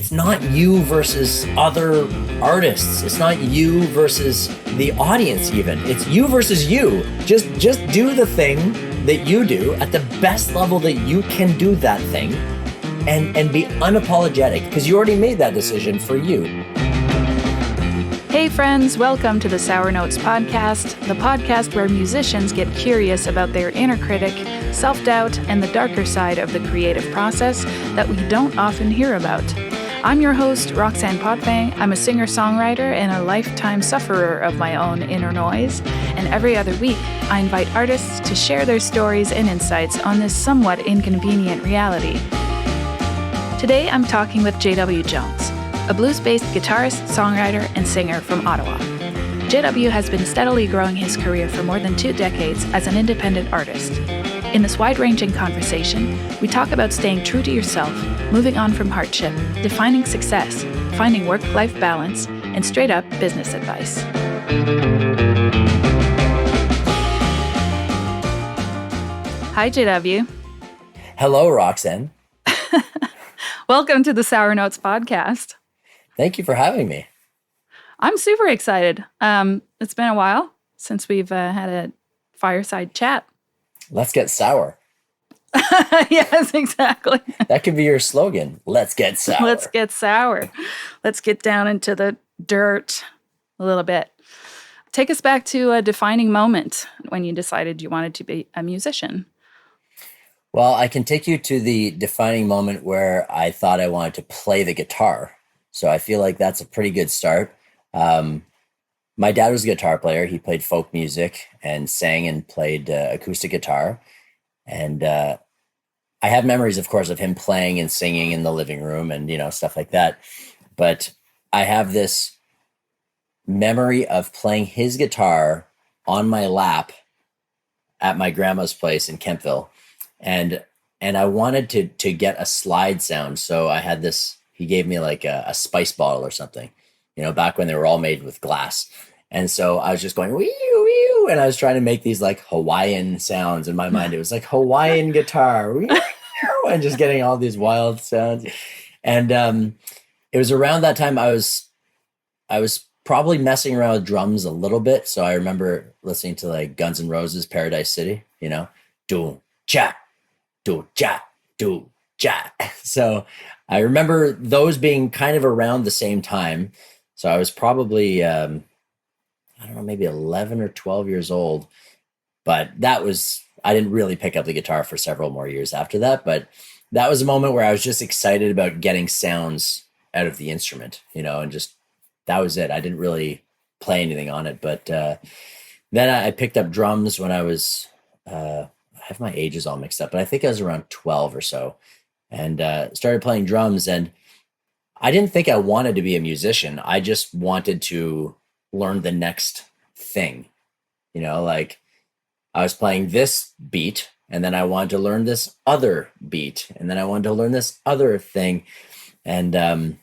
it's not you versus other artists. It's not you versus the audience even. It's you versus you. Just do the thing that you do at the best level that you can do that thing and be unapologetic because you already made that decision for you. Hey friends, welcome to the Sour Notes podcast, the podcast where musicians get curious about their inner critic, self-doubt, and the darker side of the creative process that we don't often hear about. I'm your host, Roxanne Potvin. I'm a singer-songwriter and a lifetime sufferer of my own inner noise. And every other week, I invite artists to share their stories and insights on this somewhat inconvenient reality. Today, I'm talking with JW Jones, a blues-based guitarist, songwriter, and singer from Ottawa. JW has been steadily growing his career for more than 2 decades as an independent artist. In this wide-ranging conversation, we talk about staying true to yourself, moving on from hardship, defining success, finding work-life balance, and straight-up business advice. Hi, JW. Hello, Roxanne. Welcome to the Sour Notes podcast. Thank you for having me. I'm super excited. It's been a while since we've had a fireside chat. Let's get sour. Yes, exactly. That could be your slogan. Let's get sour. Let's get sour. Let's get down into the dirt a little bit. Take us back to a defining moment when you decided you wanted to be a musician. Well, I can take you to the defining moment where I thought I wanted to play the guitar. So I feel like that's a pretty good start. My dad was a guitar player. He played folk music and sang and played acoustic guitar. And I have memories, of course, of him playing and singing in the living room and, stuff like that. But I have this memory of playing his guitar on my lap at my grandma's place in Kempville. And I wanted to get a slide sound. So I had this, he gave me like a spice bottle or something, back when they were all made with glass. And so I was just going, wee, wee, and I was trying to make these like Hawaiian sounds in my mind. It was like Hawaiian guitar, wee, and just getting all these wild sounds. And it was around that time I was probably messing around with drums a little bit. So I remember listening to like Guns N' Roses, Paradise City, do cha, do cha, do cha. So I remember those being kind of around the same time. So I was probably, maybe 11 or 12 years old. But I didn't really pick up the guitar for several more years after that. But that was a moment where I was just excited about getting sounds out of the instrument, and just, that was it. I didn't really play anything on it. But then I picked up drums when I was, I have my ages all mixed up, but I think I was around 12 or so. And started playing drums, and I didn't think I wanted to be a musician. I just wanted to learn the next thing, like I was playing this beat, and then I wanted to learn this other beat, and then I wanted to learn this other thing, and then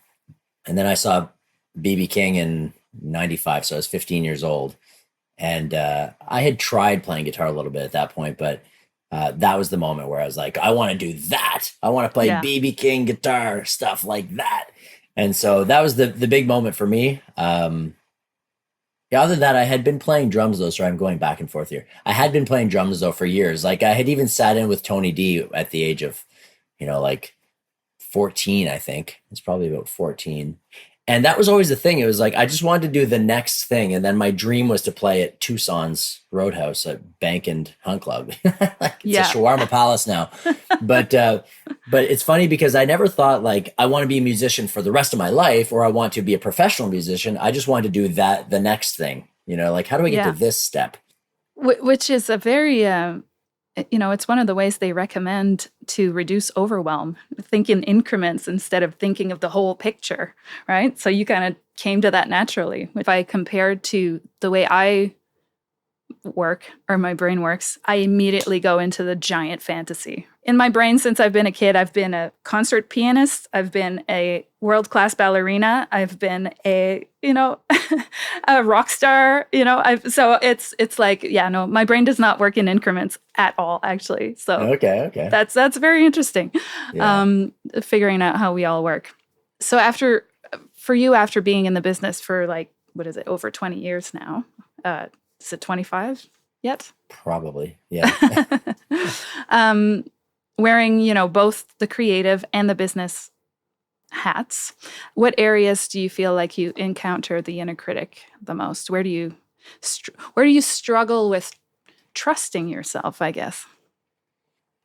I saw B.B. King in '95, so I was 15 years old, and I had tried playing guitar a little bit at that point, but that was the moment where I was like, I want to do that. I want to play B.B. King guitar, stuff like that. And so that was the big moment for me. Other than that, I had been playing drums though. So I'm going back and forth here. I had been playing drums though for years. Like I had even sat in with Tony D at the age of, like 14, I think. It's probably about 14. And that was always the thing. It was like, I just wanted to do the next thing. And then my dream was to play at Tucson's Roadhouse at Bank and Hunt Club. It's a shawarma palace now. But it's funny because I never thought like, I want to be a musician for the rest of my life, or I want to be a professional musician. I just wanted to do the next thing, like, how do I get to this step? Which is a very, it's one of the ways they recommend to reduce overwhelm, think in increments instead of thinking of the whole picture, right? So you kind of came to that naturally. If I compared to the way I work or my brain works, I immediately go into the giant fantasy. In my brain, since I've been a kid, I've been a concert pianist. I've been a world-class ballerina. I've been a, a rock star, so it's like, my brain does not work in increments at all, actually. So okay. That's very interesting. Yeah. Figuring out how we all work. So after being in the business for like, what is it, over 20 years now? Is it 25 yet? Probably. Yeah. Wearing, both the creative and the business hats, what areas do you feel like you encounter the inner critic the most? Where do you struggle with trusting yourself, I guess?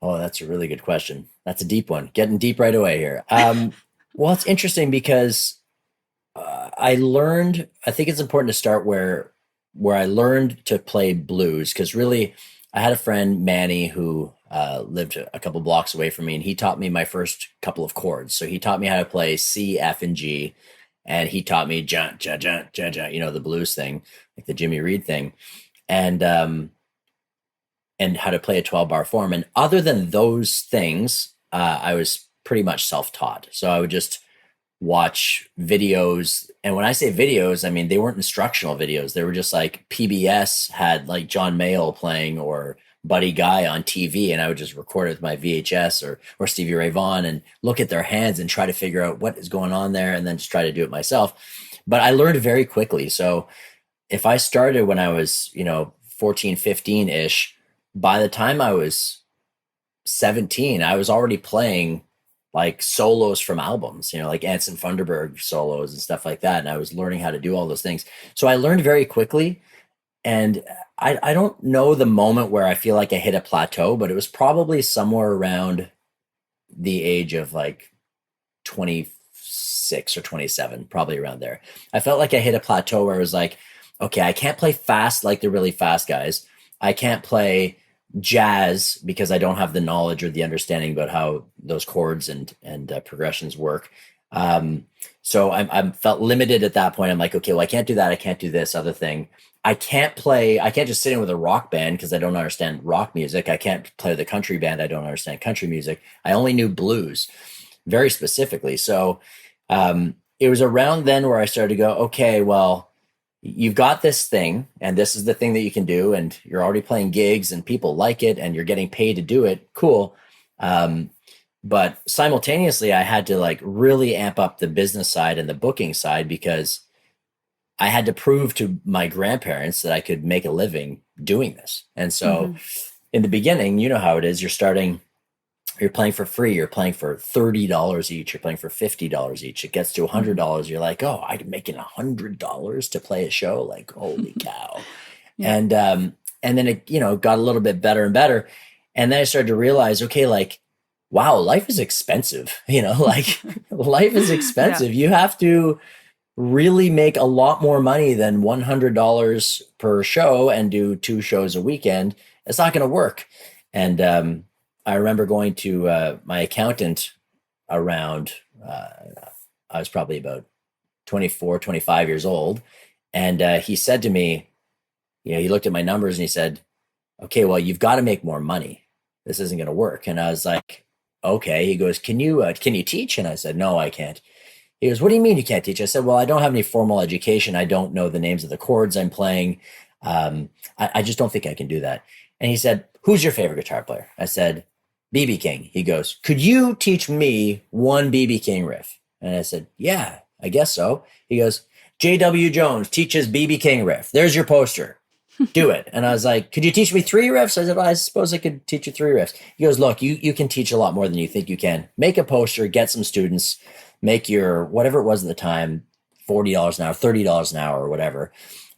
Oh, that's a really good question. That's a deep one. Getting deep right away here. Well, it's interesting because I think it's important to start where I learned to play blues, because really I had a friend, Manny, who lived a couple blocks away from me, and he taught me my first couple of chords. So he taught me how to play C, F, and G, and he taught me ja, ja, ja, ja, ja, the blues thing, like the Jimmy Reed thing, and how to play a 12-bar form. And other than those things, I was pretty much self-taught. So I would just watch videos. And when I say videos, I mean, they weren't instructional videos. They were just like PBS had like John Mayall playing or Buddy Guy on TV. And I would just record it with my VHS or Stevie Ray Vaughan and look at their hands and try to figure out what is going on there and then just try to do it myself. But I learned very quickly. So if I started when I was, 14, 15 ish, by the time I was 17, I was already playing like solos from albums, like Anson Funderburgh solos and stuff like that. And I was learning how to do all those things. So I learned very quickly. And I don't know the moment where I feel like I hit a plateau, but it was probably somewhere around the age of like 26 or 27, probably around there. I felt like I hit a plateau where it was like, okay, I can't play fast like the really fast guys. I can't play jazz because I don't have the knowledge or the understanding about how those chords and progressions work. So I felt limited at that point. I'm like, okay, well, I can't do that. I can't do this other thing. I can't just sit in with a rock band because I don't understand rock music. I can't play with a country band. I don't understand country music. I only knew blues very specifically. So it was around then where I started to go, okay, well, you've got this thing and this is the thing that you can do. And you're already playing gigs and people like it and you're getting paid to do it. Cool. But simultaneously, I had to like really amp up the business side and the booking side because I had to prove to my grandparents that I could make a living doing this. And so in the beginning, you know how it is. You're playing for free. You're playing for $30 each. You're playing for $50 each. It gets to $100. You're like, oh, I'm making $100 to play a show. Like, holy cow. Yeah. And then it, got a little bit better and better. And then I started to realize, okay, like, wow, life is expensive. Like life is expensive. Yeah. You have to really make a lot more money than $100 per show and do 2 shows a weekend. It's not going to work. And I remember going to my accountant around, I was probably about 24, 25 years old. And he said to me, he looked at my numbers and he said, okay, well, you've got to make more money. This isn't going to work. And I was like, okay. He goes, can you teach? And I said, no, I can't. He goes, what do you mean you can't teach? I said, well, I don't have any formal education. I don't know the names of the chords I'm playing. I just don't think I can do that. And he said, who's your favorite guitar player? I said, B.B. King. He goes, could you teach me one B.B. King riff? And I said, yeah, I guess so. He goes, J.W. Jones teaches B.B. King riff. There's your poster. Do it. And I was like, could you teach me 3 riffs? I said, well, I suppose I could teach you 3 riffs. He goes, look, you can teach a lot more than you think you can. Make a poster, get some students, make your, whatever it was at the time, $40 an hour, $30 an hour or whatever.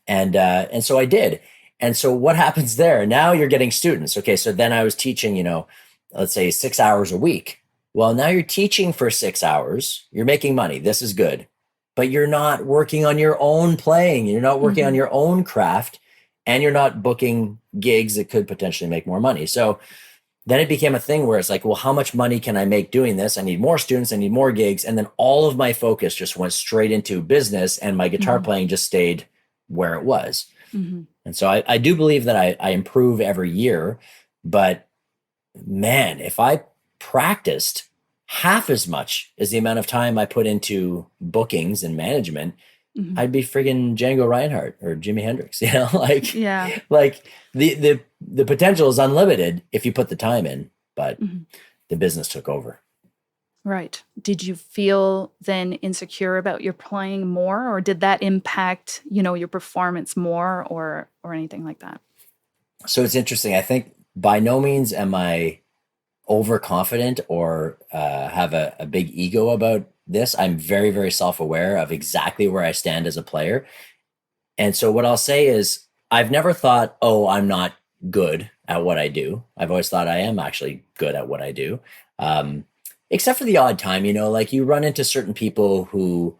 And so I did. And so what happens there? Now you're getting students. Okay. So then I was teaching, let's say 6 hours a week. Well, now you're teaching for 6 hours. You're making money. This is good. But you're not working on your own playing. You're not working on your own craft. And you're not booking gigs that could potentially make more money. So then it became a thing where it's like, well, how much money can I make doing this? I need more students. I need more gigs. And then all of my focus just went straight into business and my guitar playing just stayed where it was. And so I do believe that I improve every year. But man, if I practiced half as much as the amount of time I put into bookings and management, I'd be friggin' Django Reinhardt or Jimi Hendrix, like the potential is unlimited if you put the time in, but the business took over. Right. Did you feel then insecure about your playing more, or did that impact, your performance more or anything like that? So it's interesting. I think by no means am I overconfident or have a big ego about this. I'm very, very self aware of exactly where I stand as a player. And so what I'll say is, I've never thought, oh, I'm not good at what I do. I've always thought I am actually good at what I do. Um, Except for the odd time, like you run into certain people who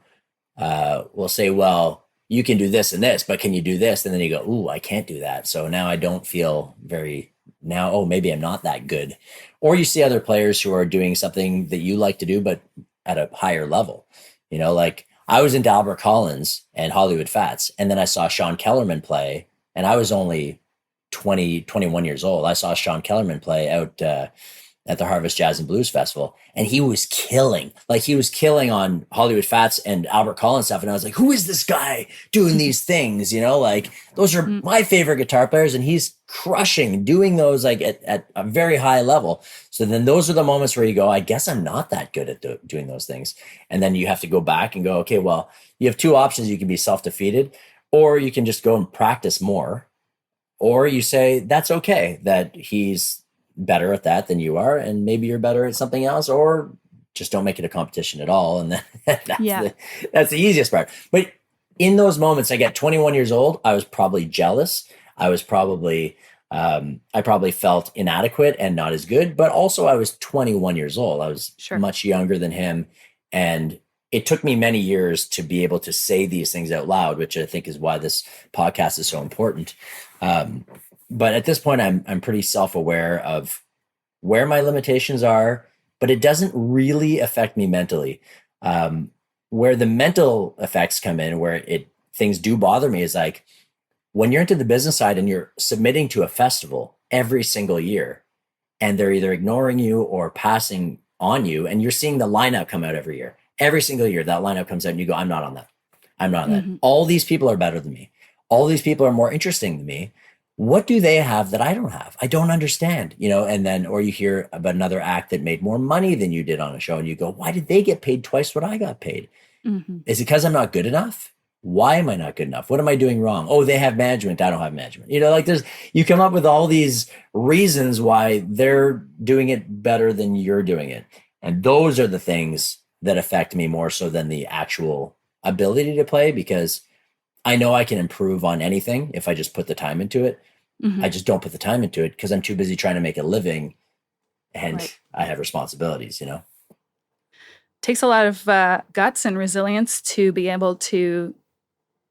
will say, well, you can do this and this, but can you do this? And then you go, ooh, I can't do that. So now I don't feel oh, maybe I'm not that good. Or you see other players who are doing something that you like to do, but at a higher level. Like I was into Albert Collins and Hollywood Fats, and then I saw Sean Kellerman play, and I was only 20, 21 years old. I saw Sean Kellerman play out at the Harvest Jazz and Blues Festival, and he was killing. Like he was killing on Hollywood Fats and Albert Collins stuff, and I was like, who is this guy doing these things? Like those are my favorite guitar players, and he's crushing doing those like at a very high level. So then those are the moments where you go, I guess I'm not that good at doing those things. And then you have to go back and go, okay, well, you have two options. You can be self-defeated, or you can just go and practice more, or you say that's okay that he's better at that than you are, and maybe you're better at something else, or just don't make it a competition at all. And then that's the easiest part. But in those moments, I get 21 years old, I was probably jealous. I probably felt inadequate and not as good, but also I was 21 years old. I was much younger than him. And it took me many years to be able to say these things out loud, which I think is why this podcast is so important. But at this point, I'm pretty self-aware of where my limitations are, but it doesn't really affect me mentally. Where the mental effects come in, where things do bother me, is like when you're into the business side and you're submitting to a festival every single year, and they're either ignoring you or passing on you, and you're seeing the lineup come out every year. Every single year, that lineup comes out, and you go, I'm not on that. I'm not on that. All these people are better than me. All these people are more interesting than me. What do they have that I don't have? I don't understand, and then, or you hear about another act that made more money than you did on a show, and you go, why did they get paid twice what I got paid? Is it because I'm not good enough? Why am I not good enough? What am I doing wrong? Oh, they have management. I don't have management. Like you come up with all these reasons why they're doing it better than you're doing it. And those are the things that affect me more so than the actual ability to play, because I know I can improve on anything if I just put the time into it. I just don't put the time into it because I'm too busy trying to make a living, and I have responsibilities, Takes a lot of guts and resilience to be able to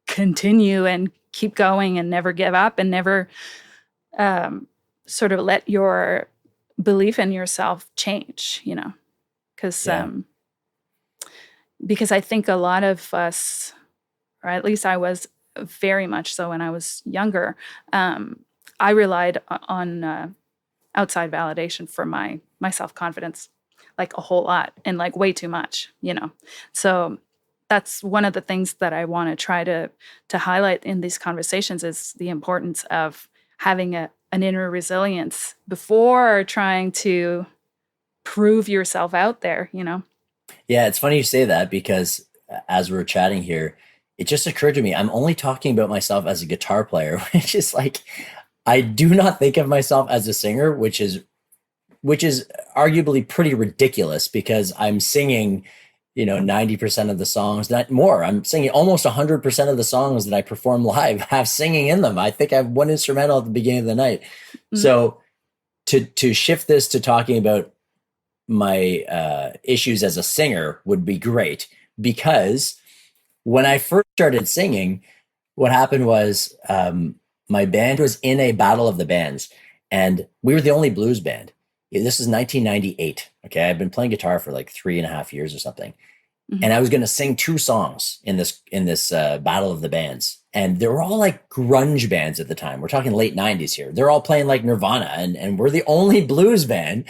continue and keep going and never give up and never sort of let your belief in yourself change, because I think a lot of us, or at least I was very much so when I was younger, I relied on outside validation for my self-confidence, like a whole lot, and like way too much, So that's one of the things that I want to try to highlight in these conversations, is the importance of having an inner resilience before trying to prove yourself out there, Yeah, it's funny you say that, because as we're chatting here, it just occurred to me, I'm only talking about myself as a guitar player, which is like, I do not think of myself as a singer, which is arguably pretty ridiculous, because I'm singing, 90% of the songs, not more. I'm singing almost 100% of the songs that I perform live have singing in them. I think I have one instrumental at the beginning of the night. So to shift this to talking about my issues as a singer would be great, because when I first started singing, what happened was my band was in a battle of the bands, and we were the only blues band. This is 1998. Okay. I've been playing guitar for like 3.5 years or something. And I was going to sing 2 songs in this battle of the bands. And they were all like grunge bands at the time. We're talking late 90s here. They're all playing like Nirvana, and we're the only blues band,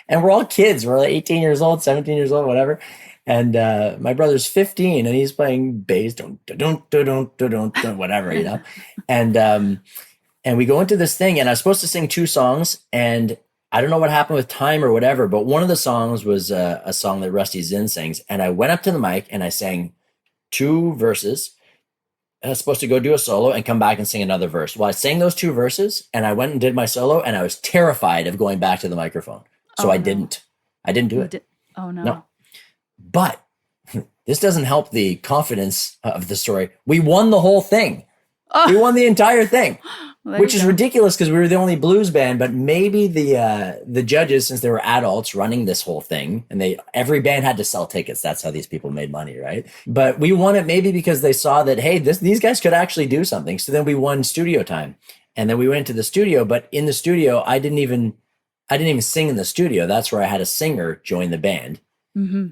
and we're all kids. We're like 18 years old, 17 years old, whatever. And my brother's 15, and he's playing bass, whatever, And we go into this thing, and I was supposed to sing 2 songs, and I don't know what happened with time or whatever, but one of the songs was a song that Rusty Zinn sings. And I went up to the mic and I sang two verses. And I was supposed to go do a solo and come back and sing another verse. Well, I sang those two verses and I went and did my solo and I was terrified of going back to the microphone. So I didn't. I didn't do it. Oh, no. No. But this doesn't help the confidence of the story. We won the whole thing. Oh. We won the entire thing. Well, which is ridiculous because we were the only blues band, but maybe the judges, since they were adults running this whole thing, and every band had to sell tickets. That's how these people made money, right? But we won it maybe because they saw that, hey, these guys could actually do something. So then we won studio time, and then we went to the studio. But in the studio, I didn't even sing in the studio. That's where I had a singer join the band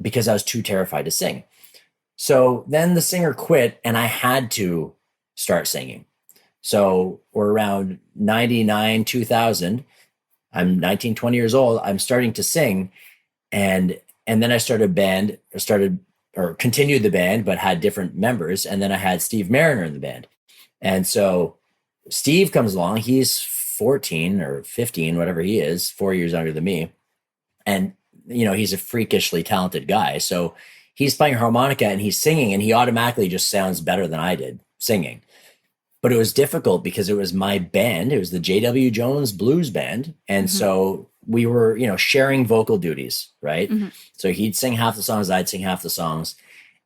because I was too terrified to sing. So then the singer quit, and I had to start singing. So we're around 99, 2000. I'm 19, 20 years old. I'm starting to sing. And then I started continued the band, but had different members. And then I had Steve Mariner in the band. And so Steve comes along. He's 14 or 15, whatever he is, 4 years younger than me. And, he's a freakishly talented guy. So he's playing harmonica and he's singing, and he automatically just sounds better than I did singing. But it was difficult because it was my band. It was the JWJonesblues band. And so we were, sharing vocal duties, right? So he'd sing half the songs, I'd sing half the songs.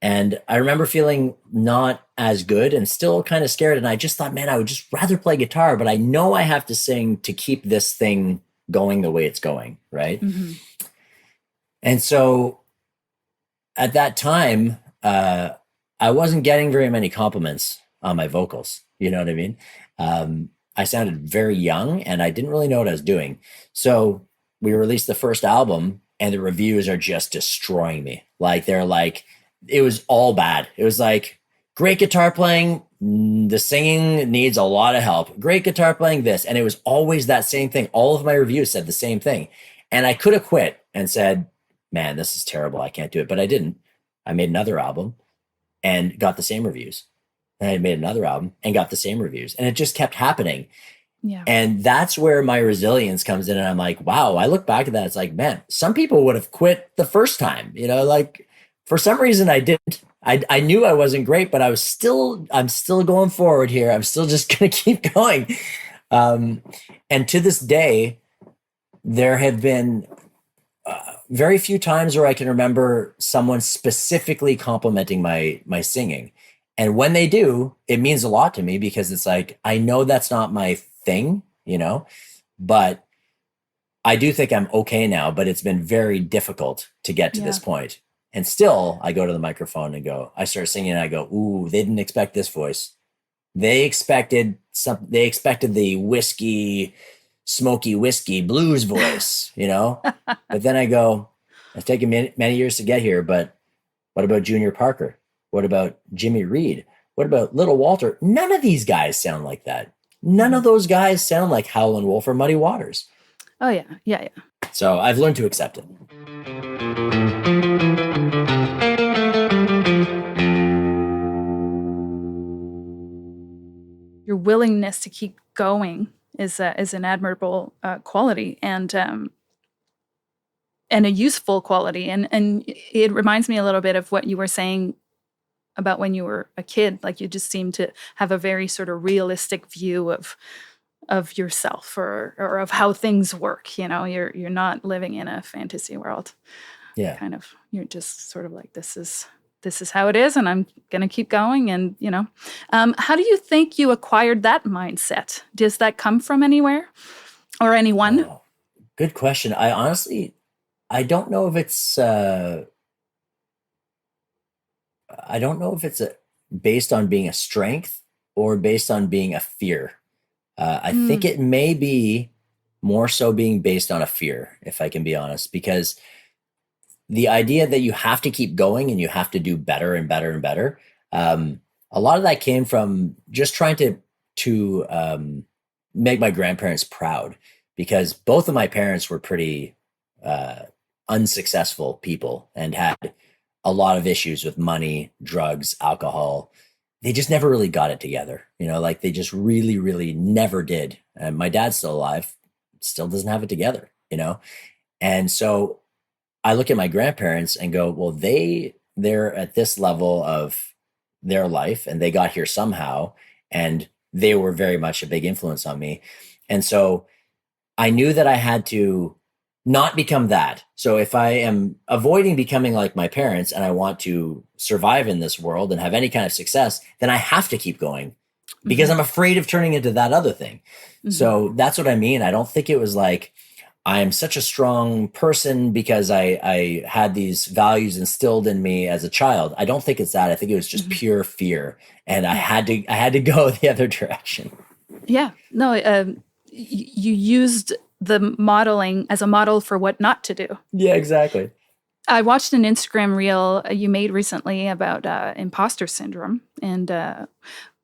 And I remember feeling not as good and still kind of scared. And I just thought, man, I would just rather play guitar, but I know I have to sing to keep this thing going the way it's going, right? And so at that time, I wasn't getting very many compliments on my vocals. You know what I mean? I sounded very young and I didn't really know what I was doing. So we released the first album and the reviews are just destroying me. Like it was all bad. It was like, great guitar playing. The singing needs a lot of help. Great guitar playing, this. And it was always that same thing. All of my reviews said the same thing. And I could have quit and said, man, this is terrible. I can't do it. But I didn't. I made another album and got the same reviews. And I made another album and got the same reviews. And it just kept happening. Yeah. And that's where my resilience comes in. And I'm like, wow, I look back at that. It's like, man, some people would have quit the first time, like for some reason I didn't. I knew I wasn't great, but I'm still going forward here. I'm still just going to keep going. And to this day, there have been very few times where I can remember someone specifically complimenting my singing. And when they do, it means a lot to me because it's like, I know that's not my thing, but I do think I'm okay now, but it's been very difficult to get to this point. And still I go to the microphone and I start singing and I go, ooh, they didn't expect this voice. They expected the smoky whiskey blues voice, but then I go, it's taken many years to get here, but what about Junior Parker? What about Jimmy Reed? What about Little Walter? None of these guys sound like that. None of those guys sound like Howlin' Wolf or Muddy Waters. Oh, yeah. Yeah. So I've learned to accept it. Your willingness to keep going is an admirable quality and a useful quality. And it reminds me a little bit of what you were saying about when you were a kid. Like you just seem to have a very sort of realistic view of yourself or of how things work. You're not living in a fantasy world. Yeah. You're just sort of like, this is how it is, and I'm going to keep going. And, how do you think you acquired that mindset? Does that come from anywhere or anyone? Oh, good question. I don't know if it's, based on being a strength or based on being a fear. I think it may be more so being based on a fear, if I can be honest, because the idea that you have to keep going and you have to do better and better and better. A lot of that came from just trying to make my grandparents proud, because both of my parents were pretty unsuccessful people and had a lot of issues with money, drugs, alcohol. They just never really got it together. They just really, really never did. And my dad's still alive, still doesn't have it together. you know? And so I look at my grandparents and go, well, they're at this level of their life and they got here somehow. And they were very much a big influence on me. And so I knew that I had to not become that. So if I am avoiding becoming like my parents and I want to survive in this world and have any kind of success, then I have to keep going because I'm afraid of turning into that other thing. So that's what I mean. I don't think it was like I'm such a strong person because I had these values instilled in me as a child. I don't think it's that. I think it was just pure fear, and I had to go the other direction. Yeah. No, you used the modeling as a model for what not to do. Yeah, exactly. I watched an Instagram reel you made recently about imposter syndrome and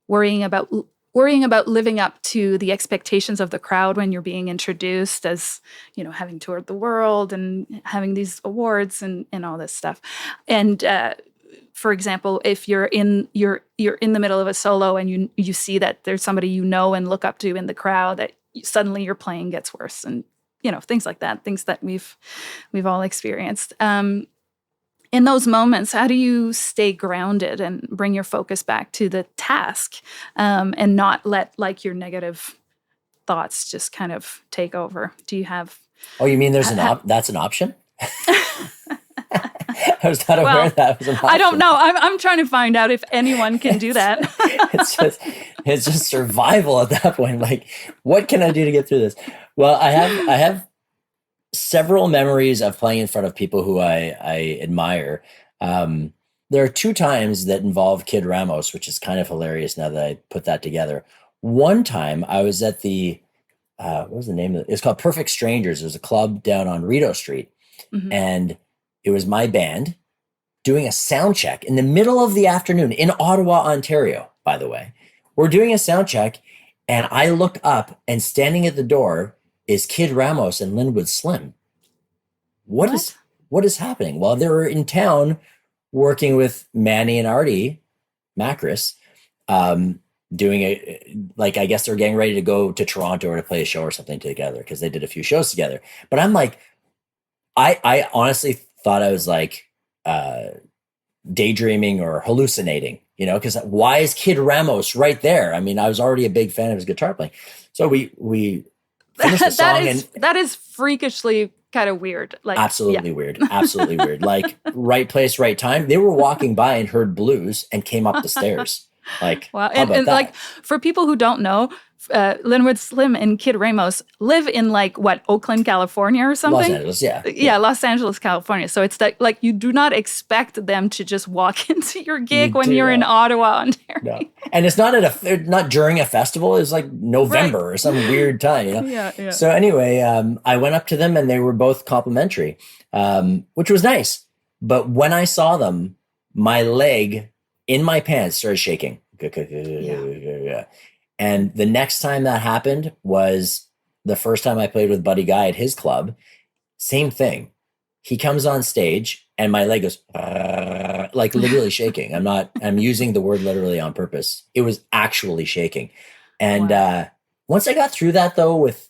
worrying about living up to the expectations of the crowd when you're being introduced as, having toured the world and having these awards and all this stuff. And for example, if you're in the middle of a solo and you see that there's somebody and look up to in the crowd, that suddenly your playing gets worse, and things like that, things that we've all experienced. In those moments, how do you stay grounded and bring your focus back to the task, and not let your negative thoughts just kind of take over? Do you have? Oh, you mean that's an option? I was not aware that was an option. I don't know. I'm trying to find out if anyone can do that. it's just survival at that point. Like, what can I do to get through this? Well, I have several memories of playing in front of people who I admire. There are 2 times that involve Kid Ramos, which is kind of hilarious now that I put that together. One time I was at what was the name of it? It's called Perfect Strangers. It was a club down on Rideau Street. And it was my band doing a sound check in the middle of the afternoon in Ottawa, Ontario, by the way. We're doing a sound check, and I look up, and standing at the door is Kid Ramos and Linwood Slim. What is happening? Well, they were in town working with Manny and Artie Macris, doing I guess they're getting ready to go to Toronto or to play a show or something together because they did a few shows together. But I'm like, I honestly thought I was like daydreaming or hallucinating, because why is Kid Ramos right there? I mean, I was already a big fan of his guitar playing. So we finished the song. That is freakishly kind of weird. Like, absolutely weird. Absolutely weird. Like, right place, right time. They were walking by and heard blues and came up the stairs. Like, wow. And like, for people who don't know, Linwood Slim and Kid Ramos live in Oakland, California or something? Los Angeles, yeah. Yeah, Los Angeles, California. So it's like you do not expect them to just walk into your gig when you're in Ottawa, Ontario. No. And it's not during a festival. It's like November or some weird time, Yeah. So anyway, I went up to them and they were both complimentary, which was nice. But when I saw them, my leg in my pants started shaking. Yeah. And the next time that happened was the first time I played with Buddy Guy at his club. Same thing. He comes on stage and my leg goes like literally shaking. I'm using the word literally on purpose. It was actually shaking. And once I got through that though with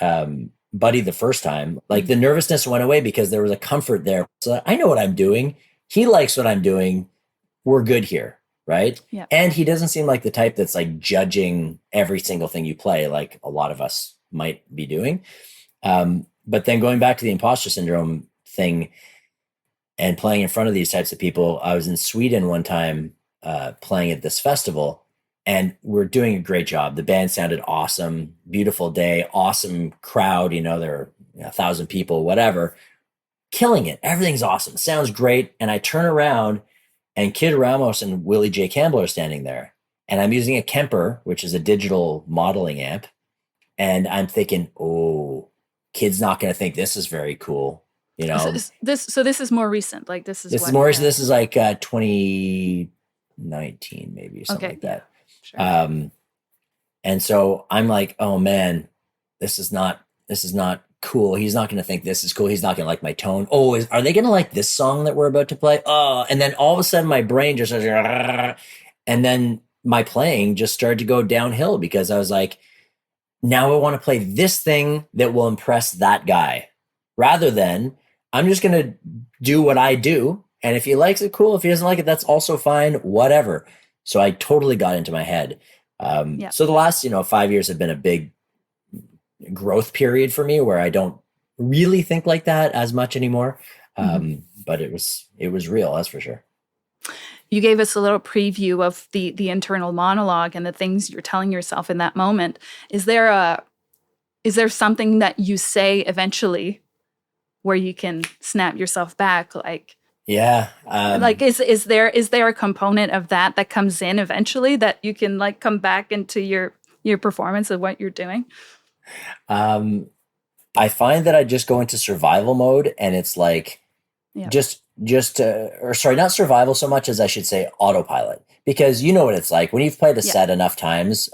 Buddy the first time, the nervousness went away because there was a comfort there. So I know what I'm doing. He likes what I'm doing. We're good here. Right. Yeah. And he doesn't seem like the type that's judging every single thing you play, like a lot of us might be doing. But then going back to the imposter syndrome thing and playing in front of these types of people, I was in Sweden one time playing at this festival and we're doing a great job. The band sounded awesome, beautiful day, awesome crowd. There are 1,000 people, whatever, killing it. Everything's awesome. Sounds great. And I turn around and Kid Ramos and Willie J. Campbell are standing there. And I'm using a Kemper, which is a digital modeling amp. And I'm thinking, oh, Kid's not going to think this is very cool. So this is more recent. This is more recent. This is 2019 maybe, something like that. Yeah, sure. And so I'm like, oh man, this is not cool. He's not going to think this is cool. He's not going to like my tone. Oh, are they going to like this song that we're about to play? Oh, and then all of a sudden my brain just says, and then my playing just started to go downhill because I was like, now I want to play this thing that will impress that guy, rather than I'm just going to do what I do. And if he likes it, cool. If he doesn't like it, that's also fine, whatever. So I totally got into my head. So the last, 5 years have been a big growth period for me where I don't really think like that as much anymore. But it was real, that's for sure. You gave us a little preview of the internal monologue and the things you're telling yourself in that moment. Is there something that you say eventually where you can snap yourself back? Like, yeah. Is there a component of that comes in eventually that you can like come back into your performance of what you're doing? I find that I just go into survival mode, and it's like, not survival so much as I should say autopilot, because you know what it's like when you've played a set enough times.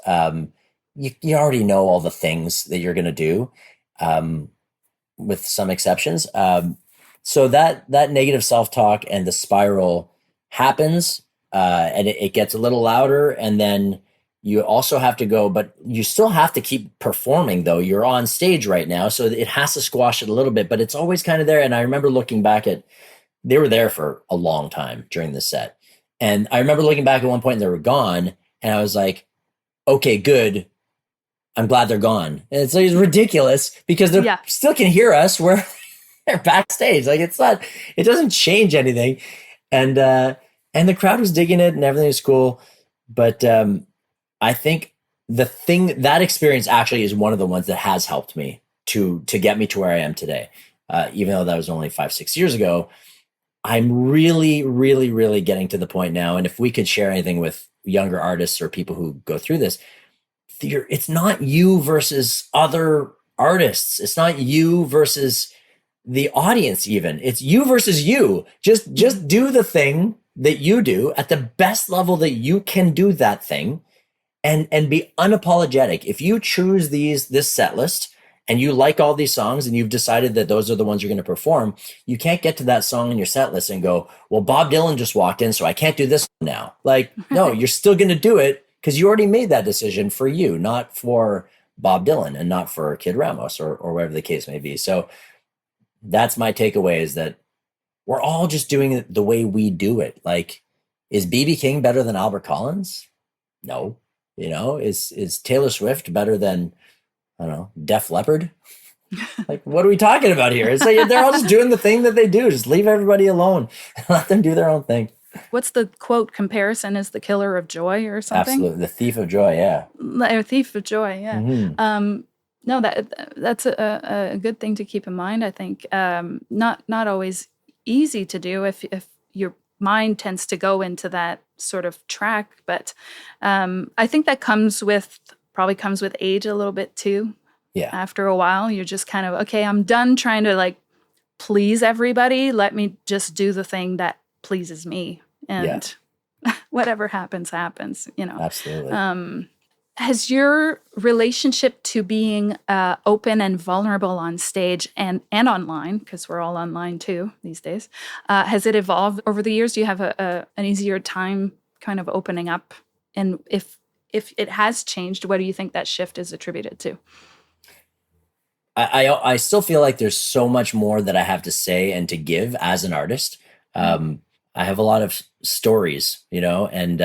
You already know all the things that you're going to do, with some exceptions. So that negative self-talk and the spiral happens, and it gets a little louder, and then you also have to go, but you still have to keep performing though. You're on stage right now, so it has to squash it a little bit, but it's always kind of there. And I remember looking back they were there for a long time during the set. And I remember looking back at one point and they were gone. And I was like, okay, good. I'm glad they're gone. And it's ridiculous because they still can hear us where they're backstage. Like it doesn't change anything. And the crowd was digging it and everything was cool. But, I think that experience actually is one of the ones that has helped me to get me to where I am today. Even though that was only 5-6 years ago, I'm really, really, really getting to the point now. And if we could share anything with younger artists or people who go through this, it's not you versus other artists. It's not you versus the audience even. It's you versus you. Just do the thing that you do at the best level that you can do that thing. And be unapologetic. If you choose this set list and you like all these songs and you've decided that those are the ones you're going to perform, you can't get to that song in your set list and go, well, Bob Dylan just walked in, so I can't do this now. Like, no, you're still going to do it because you already made that decision for you, not for Bob Dylan and not for Kid Ramos or whatever the case may be. So that's my takeaway, is that we're all just doing it the way we do it. Like, is B.B. King better than Albert Collins? No. Is Taylor Swift better than, I don't know, Def Leppard? Like, what are we talking about here? It's like they're all just doing the thing that they do. Just leave everybody alone and let them do their own thing. What's the quote? Comparison is the killer of joy, or something? Absolutely. The thief of joy, yeah. A thief of joy, yeah. Mm-hmm. No, that's a good thing to keep in mind, I think. Not always easy to do if your mind tends to go into that sort of track, but I think that probably comes with age a little bit too. Yeah. After a while, you're just kind of, okay, I'm done trying to like please everybody. Let me just do the thing that pleases me, and whatever happens. Absolutely. Has your relationship to being open and vulnerable on stage and online, because we're all online too these days, has it evolved over the years? Do you have an easier time kind of opening up? And if it has changed, what do you think that shift is attributed to? I still feel like there's so much more that I have to say and to give as an artist. I have a lot of stories, and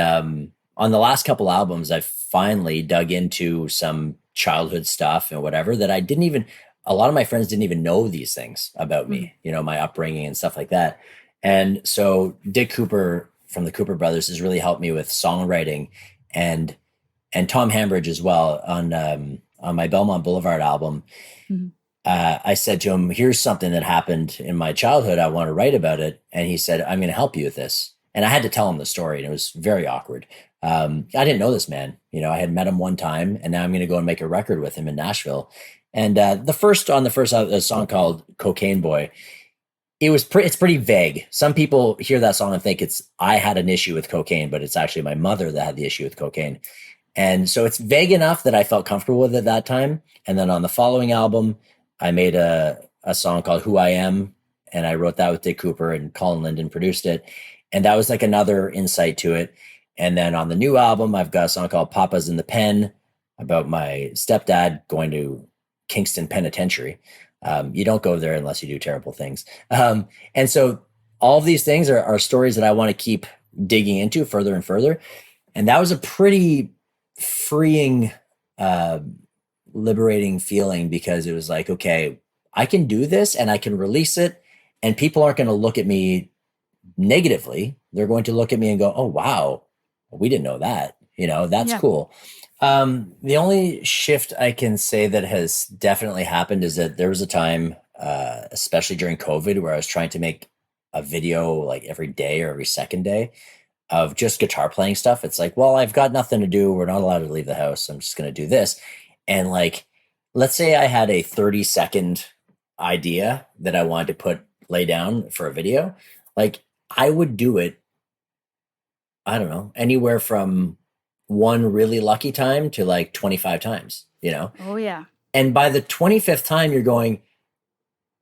on the last couple albums, I've finally dug into some childhood stuff and whatever that a lot of my friends didn't even know these things about me, my upbringing and stuff like that. And so Dick Cooper from the Cooper Brothers has really helped me with songwriting, and Tom Hambridge as well on my Belmont Boulevard album. Mm-hmm. I said to him, here's something that happened in my childhood. I want to write about it. And he said, I'm going to help you with this. And I had to tell him the story, and it was very awkward. I didn't know this man. I had met him one time, and now I'm going to go and make a record with him in Nashville. And the first song called Cocaine Boy, it's pretty vague. Some people hear that song and think I had an issue with cocaine, but it's actually my mother that had the issue with cocaine. And so it's vague enough that I felt comfortable with it that time. And then on the following album, I made a song called Who I Am, and I wrote that with Dick Cooper, and Colin Linden produced it. And that was like another insight to it. And then on the new album, I've got a song called Papa's in the Pen, about my stepdad going to Kingston Penitentiary. You don't go there unless you do terrible things. And so all of these things are stories that I want to keep digging into further and further. And that was a pretty freeing, liberating feeling, because it was like, okay, I can do this and I can release it, and people aren't going to look at me negatively. They're going to look at me and go, oh, wow, we didn't know that. That's cool. The only shift I can say that has definitely happened is that there was a time, especially during COVID, where I was trying to make a video like every day or every second day of just guitar playing stuff. It's like, well, I've got nothing to do. We're not allowed to leave the house. I'm just going to do this. And like, let's say I had a 30-second idea that I wanted to lay down for a video. Like, I would do it, I don't know, anywhere from one really lucky time to like 25 times, Oh, yeah. And by the 25th time, you're going,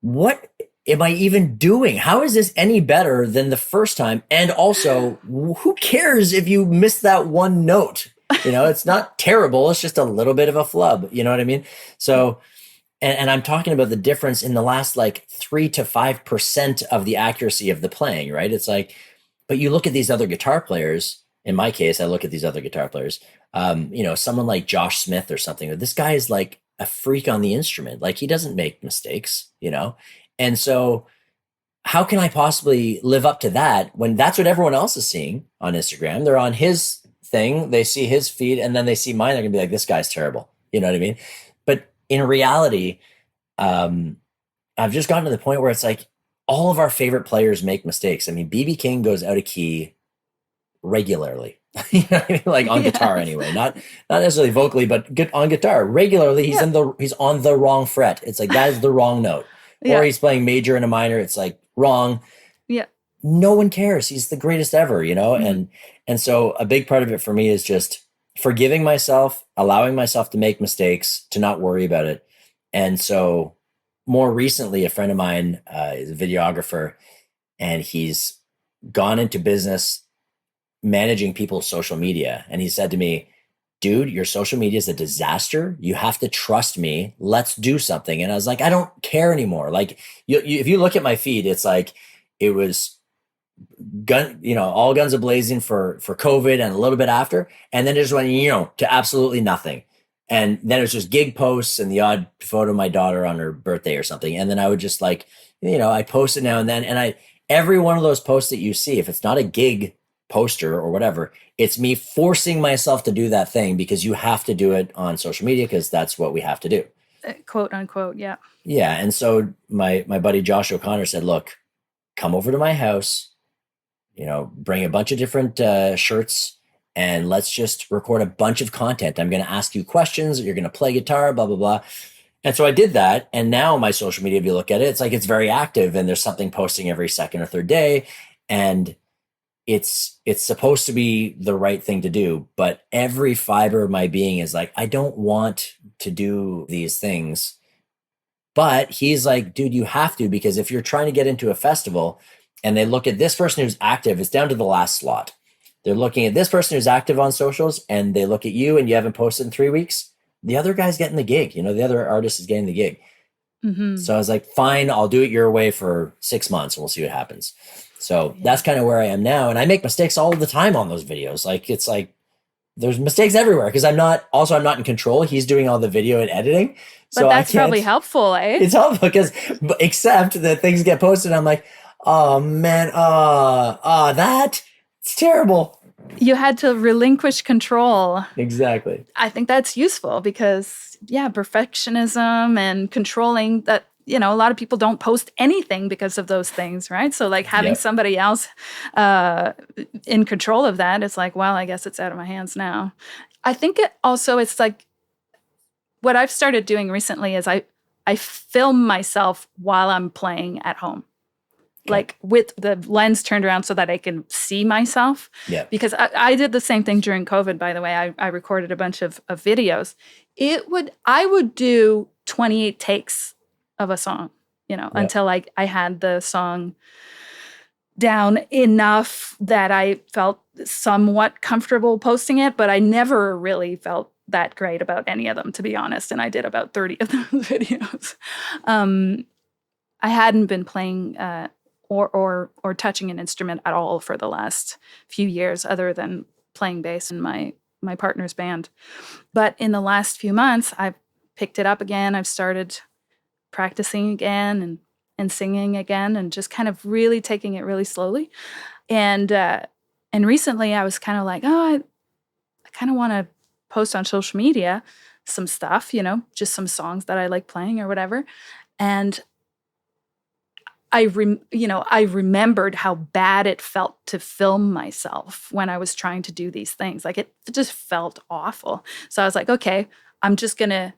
what am I even doing? How is this any better than the first time? And also, who cares if you missed that one note? It's not terrible. It's just a little bit of a flub. You know what I mean? So, and I'm talking about the difference in the last like 3 to 5% of the accuracy of the playing, right? It's like, but you look at these other guitar players. In my case, I look at these other guitar players, someone like Josh Smith or something. This guy is like a freak on the instrument. Like, he doesn't make mistakes, And so how can I possibly live up to that when that's what everyone else is seeing on Instagram? They're on his thing, they see his feed, and then they see mine. They're gonna be like, this guy's terrible. You know what I mean? But in reality, I've just gotten to the point where it's like all of our favorite players make mistakes. I mean, BB King goes out of key regularly. You know what I mean? Like on guitar anyway, not necessarily vocally, but on guitar regularly. He's he's on the wrong fret. It's like, that is the wrong note. Or he's playing major and a minor. It's like wrong. Yeah. No one cares. He's the greatest ever, Mm-hmm. And so a big part of it for me is just forgiving myself, allowing myself to make mistakes, to not worry about it. And so more recently, a friend of mine is a videographer, and he's gone into business managing people's social media. And he said to me, dude, your social media is a disaster. You have to trust me. Let's do something. And I was like, I don't care anymore. Like, if you look at my feed, it's like, it was all guns a-blazing for COVID and a little bit after. And then it just went, to absolutely nothing. And then it was just gig posts and the odd photo of my daughter on her birthday or something. And then I would just like, I post it now and then. And every one of those posts that you see, if it's not a gig poster or whatever, it's me forcing myself to do that thing, because you have to do it on social media, because that's what we have to do. Quote unquote. Yeah. Yeah. And so my buddy Josh O'Connor said, look, come over to my house, bring a bunch of different shirts, and let's just record a bunch of content. I'm going to ask you questions. You're going to play guitar, blah, blah, blah. And so I did that. And now my social media, if you look at it, it's like, it's very active, and there's something posting every second or third day. And it's supposed to be the right thing to do. But every fiber of my being is like, I don't want to do these things. But he's like, dude, you have to, because if you're trying to get into a festival and they look at this person who's active, it's down to the last slot. They're looking at this person who's active on socials, and they look at you and you haven't posted in 3 weeks. The other guy's getting the gig. The other artist is getting the gig. Mm-hmm. So I was like, fine, I'll do it your way for 6 months and we'll see what happens. So that's kind of where I am now. And I make mistakes all the time on those videos. Like, it's like, there's mistakes everywhere, because I'm not in control. He's doing all the video and editing. But that's probably helpful, eh? It's helpful, because except that things get posted, I'm like, oh man, it's terrible. You had to relinquish control. Exactly. I think that's useful, because perfectionism and controlling that, a lot of people don't post anything because of those things, right? So like having somebody else in control of that, it's like, well, I guess it's out of my hands now. I think it's like, what I've started doing recently is I film myself while I'm playing at home. Okay. Like with the lens turned around so that I can see myself. Yeah. Because I did the same thing during COVID, by the way. I recorded a bunch of videos. I would do 28 takes of a song, until I had the song down enough that I felt somewhat comfortable posting it, but I never really felt that great about any of them, to be honest. And I did about 30 of those videos. I hadn't been playing or touching an instrument at all for the last few years, other than playing bass in my partner's band. But in the last few months, I've picked it up again. I've started practicing again and singing again, and just kind of really taking it really slowly. And recently I was kind of like, I kind of want to post on social media some stuff, just some songs that I like playing or whatever. And I remembered how bad it felt to film myself when I was trying to do these things. Like, it just felt awful. So I was like, okay, I'm just going to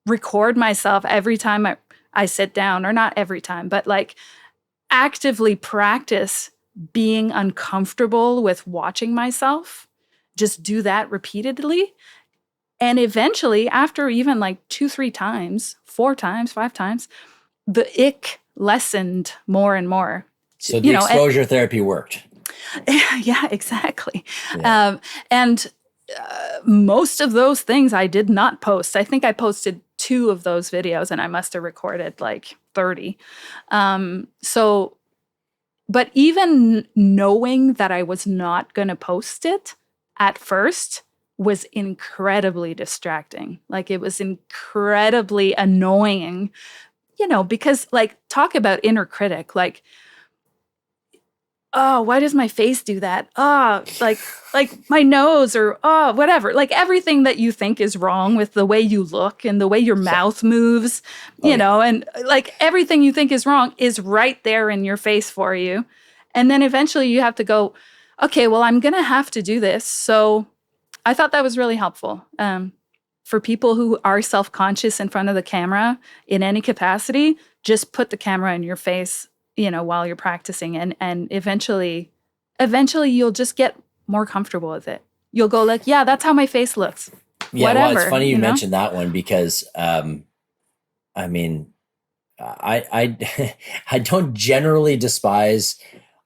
record myself every time I sit down, or not every time, but like actively practice being uncomfortable with watching myself. Just do that repeatedly. And eventually, after even like 2, 3 times, 4 times, 5 times, the ick lessened more and more. So the exposure therapy worked. Yeah, exactly. Yeah. And most of those things I did not post. I think I posted 2 of those videos, and I must have recorded like 30. But even knowing that I was not going to post it at first was incredibly distracting. Like, it was incredibly annoying, because like, talk about inner critic, like, oh, why does my face do that? Oh, like my nose, or oh, whatever. Like, everything that you think is wrong with the way you look and the way your mouth moves, and like everything you think is wrong is right there in your face for you. And then eventually you have to go, okay, well, I'm going to have to do this. So I thought that was really helpful. For people who are self-conscious in front of the camera in any capacity, just put the camera in your face, while you're practicing, and eventually you'll just get more comfortable with it. You'll go like, yeah, that's how my face looks. Yeah, whatever, well, it's funny you mentioned that one, because I mean, I don't generally despise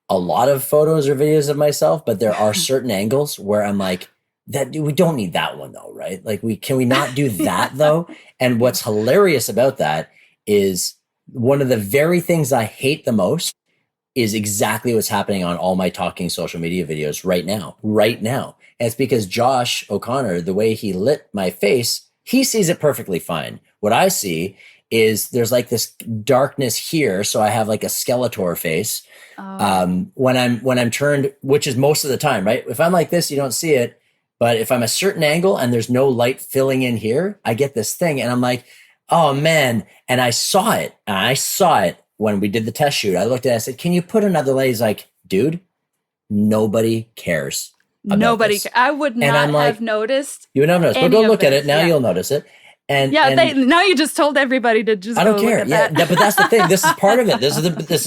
a lot of photos or videos of myself, but there are certain angles where I'm like, that we don't need that one though, right? Like, can we not do that though? And what's hilarious about that is, one of the very things I hate the most is exactly what's happening on all my talking social media videos right now. And it's because Josh O'Connor, the way he lit my face, he sees it perfectly fine. What I see is there's like this darkness here. So I have like a Skeletor face. When I'm turned, which is most of the time, right? If I'm like this, you don't see it. But if I'm a certain angle and there's no light filling in here, I get this thing, and I'm like, oh man. And I saw it when we did the test shoot. I looked at it, I said, can you put another layer? He's like, dude, nobody cares. I would not have noticed. You would not have noticed, but go look at it. Now you'll notice it. And now you just told everybody to just. I don't care. Look at that. But that's the thing. This is part of it. This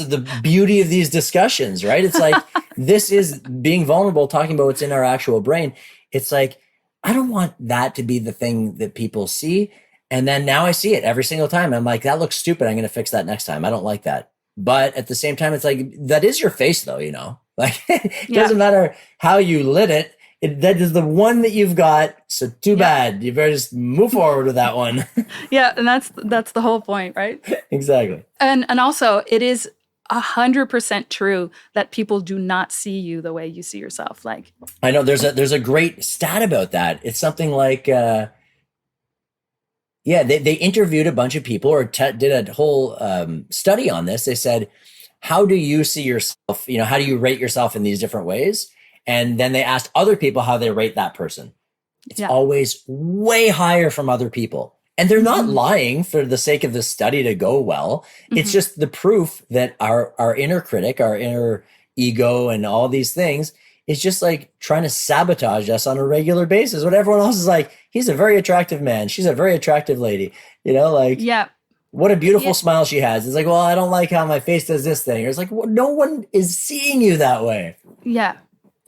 is the beauty of these discussions, right? It's like, this is being vulnerable, talking about what's in our actual brain. It's like, I don't want that to be the thing that people see. And then now I see it every single time. I'm like, that looks stupid. I'm going to fix that next time. I don't like that. But at the same time, it's like, that is your face though, like, it doesn't matter how you lit it. That is the one that you've got. So too bad. You better just move forward with that one. Yeah. And that's the whole point, right? Exactly. And also, it is 100% true that people do not see you the way you see yourself. Like, I know there's a great stat about that. It's something like, they interviewed a bunch of people, or did a whole study on this. They said, how do you see yourself? How do you rate yourself in these different ways? And then they asked other people how they rate that person. It's always way higher from other people. And they're not lying for the sake of the study to go well. It's just the proof that our inner critic, our inner ego, and all these things is just like trying to sabotage us on a regular basis. When everyone else is like, he's a very attractive man, she's a very attractive lady, what a beautiful smile she has. It's like, well, I don't like how my face does this thing. Or it's like, well, no one is seeing you that way. Yeah.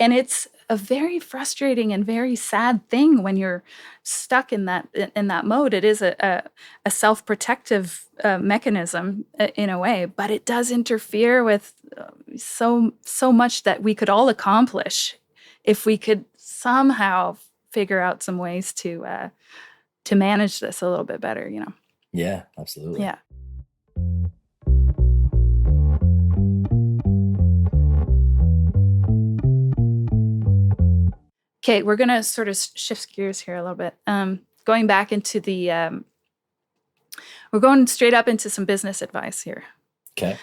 And it's a very frustrating and very sad thing when you're stuck in that mode. It is a self-protective mechanism in a way, but it does interfere with so much that we could all accomplish if we could somehow figure out some ways to manage this a little bit better, Yeah, absolutely. Yeah. Okay, we're gonna sort of shift gears here a little bit. Going back into we're going straight up into some business advice here. Okay.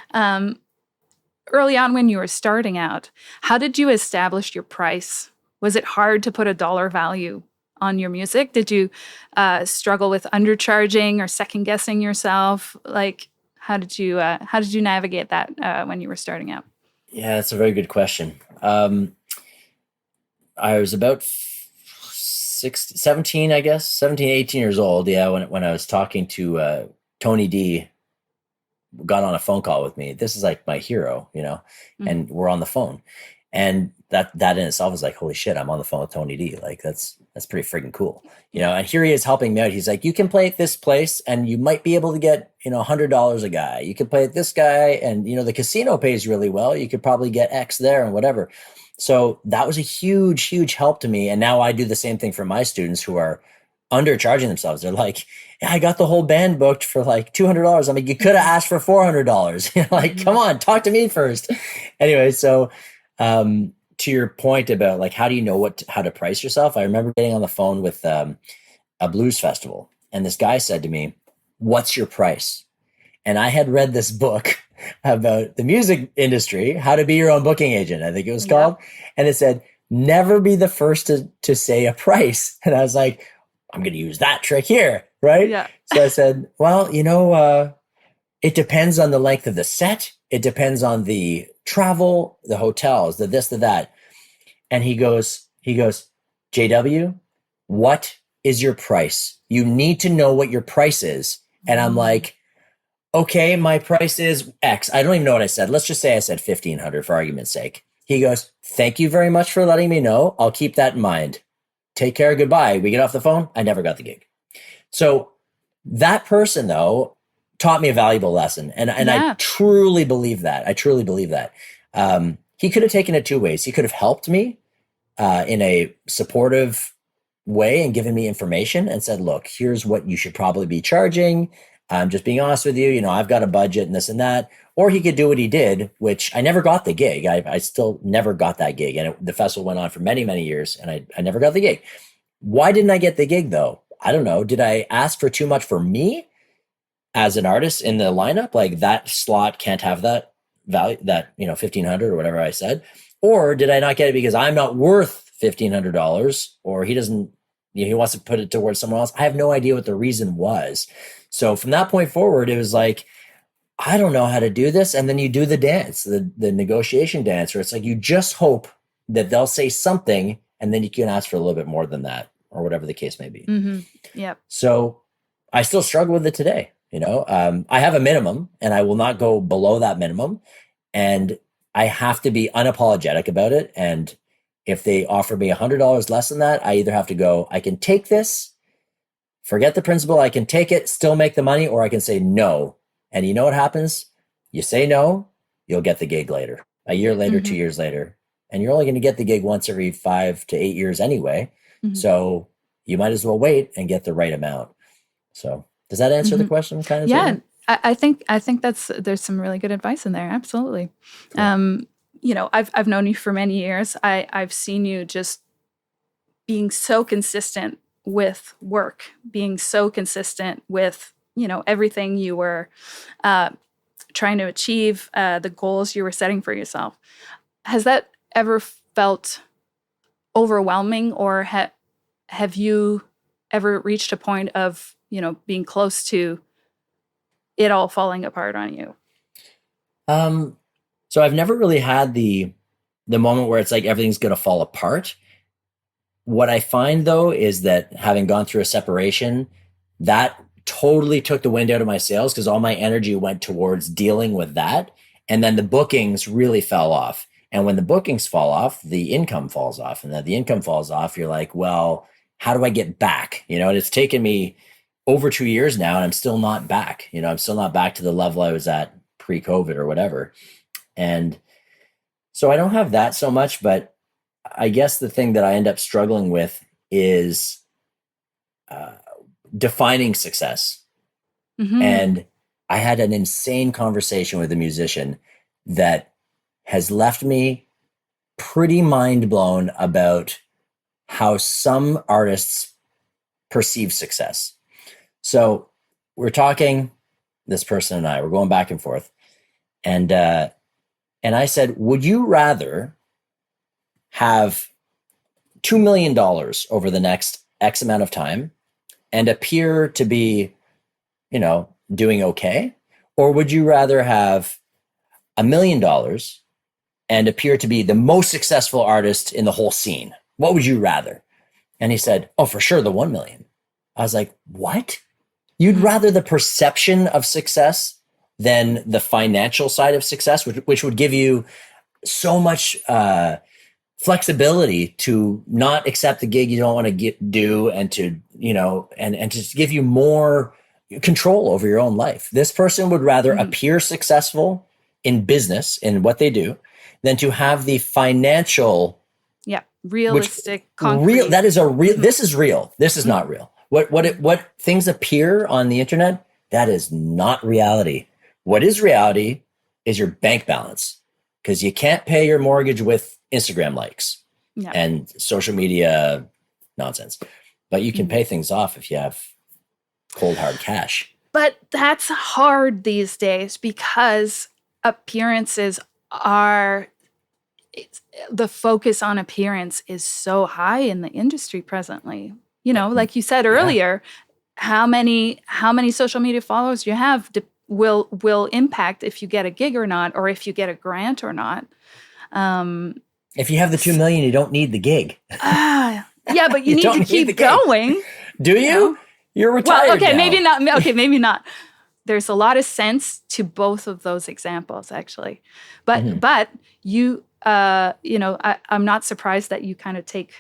Early on when you were starting out, how did you establish your price? Was it hard to put a dollar value on your music? Did you struggle with undercharging or second guessing yourself? Like, how did you navigate that when you were starting out? Yeah, that's a very good question. I was about 17, I guess, 17, 18 years old. Yeah, when I was talking to Tony D, got on a phone call with me. This is like my hero, and we're on the phone. And that in itself is like, holy shit, I'm on the phone with Tony D. Like that's pretty freaking cool. And here he is helping me out. He's like, you can play at this place and you might be able to get, $100 a guy. You can play at this guy and, the casino pays really well. You could probably get X there and whatever. So that was a huge, huge help to me. And now I do the same thing for my students who are undercharging themselves. They're like, yeah, I got the whole band booked for like $200. I'm like, you could have asked for $400. Like, come on, talk to me first. Anyway, so to your point about like, how do you know how to price yourself? I remember getting on the phone with a blues festival, and this guy said to me, what's your price? And I had read this book about the music industry, how to be your own booking agent, I think it was called. And it said, never be the first to say a price. And I was like, I'm going to use that trick here. Right. Yeah. So I said, well, it depends on the length of the set. It depends on the travel, the hotels, the this, the that. And he goes, JW, what is your price? You need to know what your price is. And I'm like, okay, my price is X. I don't even know what I said. Let's just say I said 1,500 for argument's sake. He goes, thank you very much for letting me know. I'll keep that in mind. Take care. Goodbye. We get off the phone. I never got the gig. So that person, though, taught me a valuable lesson. And I truly believe that. He could have taken it two ways. He could have helped me in a supportive way and given me information and said, look, here's what you should probably be charging. I'm just being honest with you. I've got a budget and this and that. Or he could do what he did, which I never got the gig. I still never got that gig. And the festival went on for many, many years, and I never got the gig. Why didn't I get the gig, though? I don't know. Did I ask for too much for me as an artist in the lineup? Like that slot can't have that value, that, 1,500 or whatever I said. Or did I not get it because I'm not worth $1,500, or he doesn't, he wants to put it towards someone else? I have no idea what the reason was. So from that point forward, it was like, I don't know how to do this. And then you do the dance, the negotiation dance, where it's like, you just hope that they'll say something and then you can ask for a little bit more than that, or whatever the case may be. Mm-hmm. Yep. So I still struggle with it today. I have a minimum and I will not go below that minimum. And I have to be unapologetic about it. And if they offer me $100 less than that, I either have to go, I can take this, forget the principle, I can take it, still make the money, or I can say no. And you know what happens? You say no, you'll get the gig later, a year later, 2 years later. And you're only going to get the gig once every 5 to 8 years anyway. Mm-hmm. So you might as well wait and get the right amount. So does that answer the question? Kind of. Yeah, I think there's some really good advice in there. Absolutely. Cool. I've known you for many years. I've seen you just being so consistent with work, being so consistent with, everything you were trying to achieve, the goals you were setting for yourself. Has that ever felt overwhelming, or have you ever reached a point of, being close to it all falling apart on you? So I've never really had the moment where it's like everything's going to fall apart. What I find, though, is that having gone through a separation, that totally took the wind out of my sails, because all my energy went towards dealing with that. And then the bookings really fell off. And when the bookings fall off, the income falls off. And then the income falls off, you're like, well, how do I get back? And it's taken me over 2 years now, and I'm still not back. I'm still not back to the level I was at pre-COVID or whatever. And so I don't have that so much, but I guess the thing that I end up struggling with is defining success. Mm-hmm. And I had an insane conversation with a musician that has left me pretty mind blown about how some artists perceive success. So we're talking, this person and I, we're going back and forth. And I said, would you rather have $2 million over the next X amount of time and appear to be, doing okay? Or would you rather have $1 million and appear to be the most successful artist in the whole scene? What would you rather? And he said, oh, for sure, the 1 million. I was like, what? You'd rather the perception of success than the financial side of success, which would give you so much flexibility to not accept the gig you don't want to do, and to, and to give you more control over your own life. This person would rather appear successful in business, in what they do, than to have the financial, realistic, concrete. That is this is real. This is not real. What things appear on the internet, that is not reality. What is reality is your bank balance, because you can't pay your mortgage with Instagram likes and social media nonsense, but you can pay things off if you have cold hard cash. But that's hard these days because appearances are, the focus on appearance is so high in the industry presently. Like you said earlier, how many social media followers you have will impact if you get a gig or not, or if you get a grant or not. If you have the 2 million, you don't need the gig. Yeah, but you need to keep going. Do you? You're retired. Well, okay, now. maybe not. Okay, maybe not. There's a lot of sense to both of those examples, actually. But you, I'm not surprised that you kind of take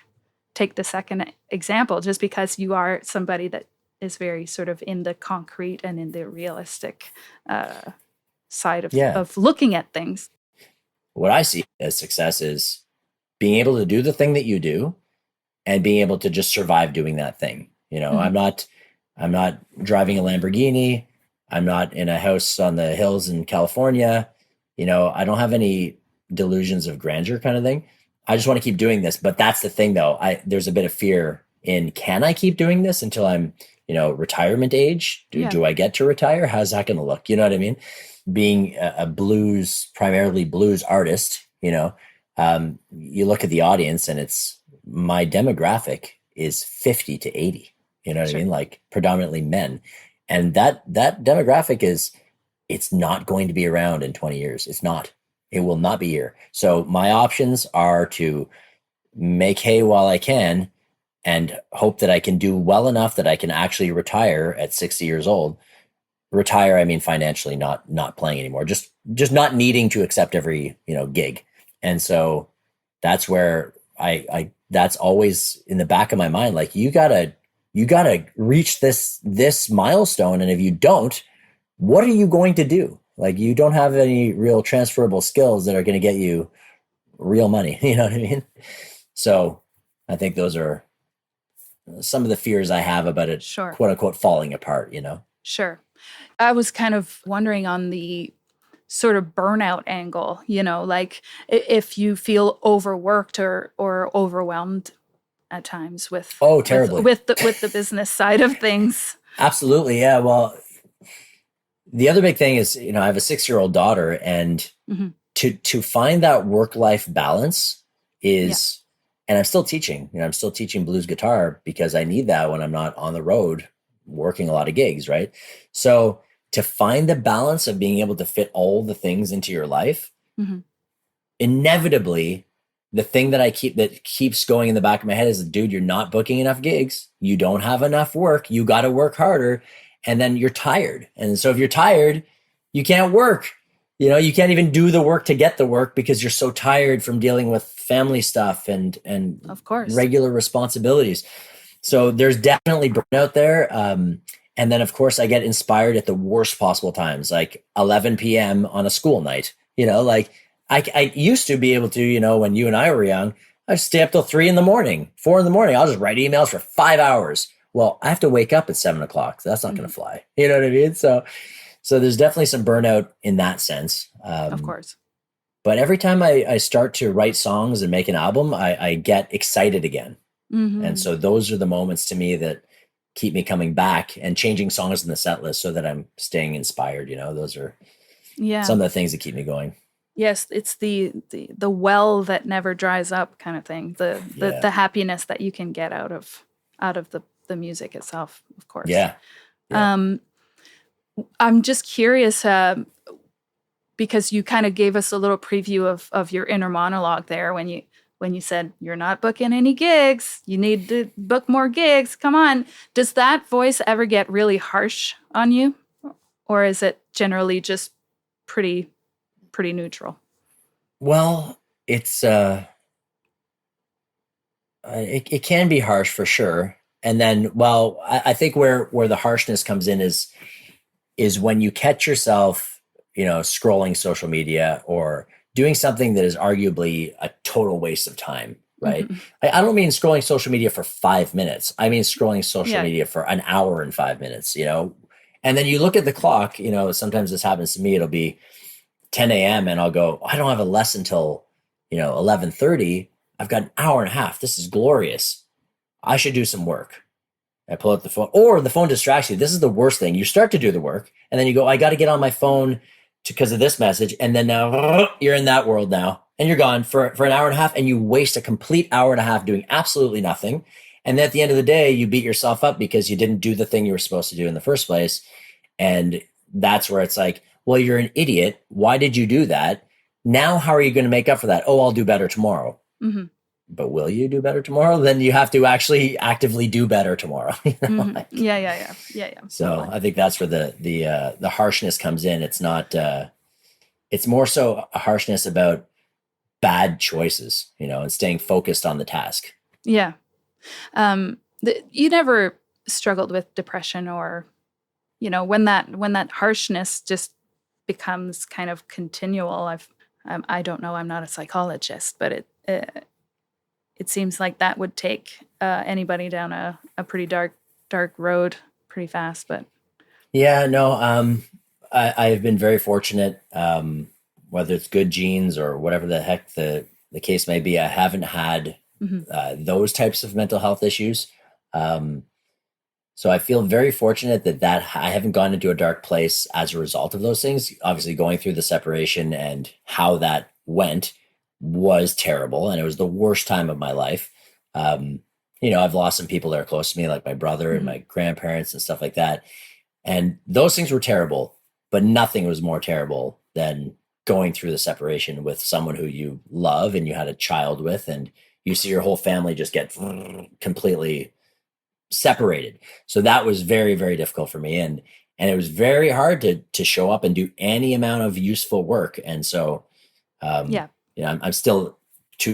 the second example, just because you are somebody that is very sort of in the concrete and in the realistic side of looking at things. What I see as success is being able to do the thing that you do and being able to just survive doing that thing. I'm not driving a Lamborghini. I'm not in a house on the hills in California. I don't have any delusions of grandeur kind of thing. I just want to keep doing this. But that's the thing, though. There's a bit of fear in, can I keep doing this until I'm, retirement age? Do I get to retire? How's that going to look? You know what I mean? Being a primarily blues artist, you look at the audience and my demographic is 50 to 80. You know what I mean? Like predominantly men. And that demographic it's not going to be around in 20 years. It's not. It will not be here. So my options are to make hay while I can and hope that I can do well enough that I can actually retire at 60 years old. Retire, I mean financially, not playing anymore. Just not needing to accept every, gig. And so that's where that's always in the back of my mind. Like you gotta reach this milestone. And if you don't, what are you going to do? Like you don't have any real transferable skills that are going to get you real money. You know what I mean? So I think those are some of the fears I have about it, quote unquote, falling apart, Sure. I was kind of wondering on the sort of burnout angle, like if you feel overworked or overwhelmed at times with terribly with the business side of things. Absolutely. Yeah. Well, the other big thing is, I have a 6-year-old daughter, and to find that work-life balance is, and I'm still teaching, I'm still teaching blues guitar because I need that when I'm not on the road working a lot of gigs. Right. So to find the balance of being able to fit all the things into your life, inevitably the thing that keeps going in the back of my head is, dude, you're not booking enough gigs. You don't have enough work. You got to work harder. And then you're tired. And so if you're tired, you can't work. You can't even do the work to get the work because you're so tired from dealing with family stuff and of course regular responsibilities. So there's definitely burnout there. And then of course I get inspired at the worst possible times, like 11 p.m. on a school night. Like I used to be able to, when you and I were young, I stay up till 3 in the morning, 4 in the morning. I'll just write emails for 5 hours. Well, I have to wake up at 7 o'clock. So that's not going to fly. You know what I mean? So there's definitely some burnout in that sense. Of course. But every time I start to write songs and make an album, I get excited again. And so those are the moments to me that keep me coming back and changing songs in the set list so that I'm staying inspired. Those are some of the things that keep me going. Yes, it's the well that never dries up kind of thing. The happiness that you can get out of the music itself, of course. Yeah. I'm just curious because you kind of gave us a little preview of your inner monologue there when you said you're not booking any gigs, you need to book more gigs. Come on. Does that voice ever get really harsh on you? Or is it generally just pretty neutral? Well, it's it can be harsh for sure. And then, I think where the harshness comes in is when you catch yourself, scrolling social media or doing something that is arguably a total waste of time, right? I don't mean scrolling social media for 5 minutes. I mean scrolling social media for an hour and 5 minutes, and then you look at the clock, sometimes this happens to me, it'll be 10 a.m. and I'll go, I don't have a lesson till, 11:30. I've got an hour and a half. This is glorious. I should do some work. I pull out the phone, or the phone distracts you. This is the worst thing. You start to do the work and then you go, I got to get on my phone because of this message. And then now you're in that world now and you're gone for an hour and a half and you waste a complete hour and a half doing absolutely nothing. And then at the end of the day, you beat yourself up because you didn't do the thing you were supposed to do in the first place. And that's where it's like, well, you're an idiot. Why did you do that? Now, how are you going to make up for that? Oh, I'll do better tomorrow. But will you do better tomorrow? Then you have to actually actively do better tomorrow. Yeah. So I think that's where the harshness comes in. It's not. It's more so a harshness about bad choices, and staying focused on the task. Yeah. You never struggled with depression or, when that harshness just becomes kind of continual. I don't know. I'm not a psychologist, but it seems like that would take anybody down a pretty dark road pretty fast. But yeah, no, I've been very fortunate. Whether it's good genes or whatever the heck the case may be, I haven't had those types of mental health issues. So I feel very fortunate that I haven't gone into a dark place as a result of those things. Obviously, going through the separation and how that went was terrible, and it was the worst time of my life. I've lost some people that are close to me, like my brother and my grandparents and stuff like that. And those things were terrible, but nothing was more terrible than going through the separation with someone who you love and you had a child with, and you see your whole family just get completely separated. So that was very, very difficult for me. And it was very hard to show up and do any amount of useful work. And so, I'm still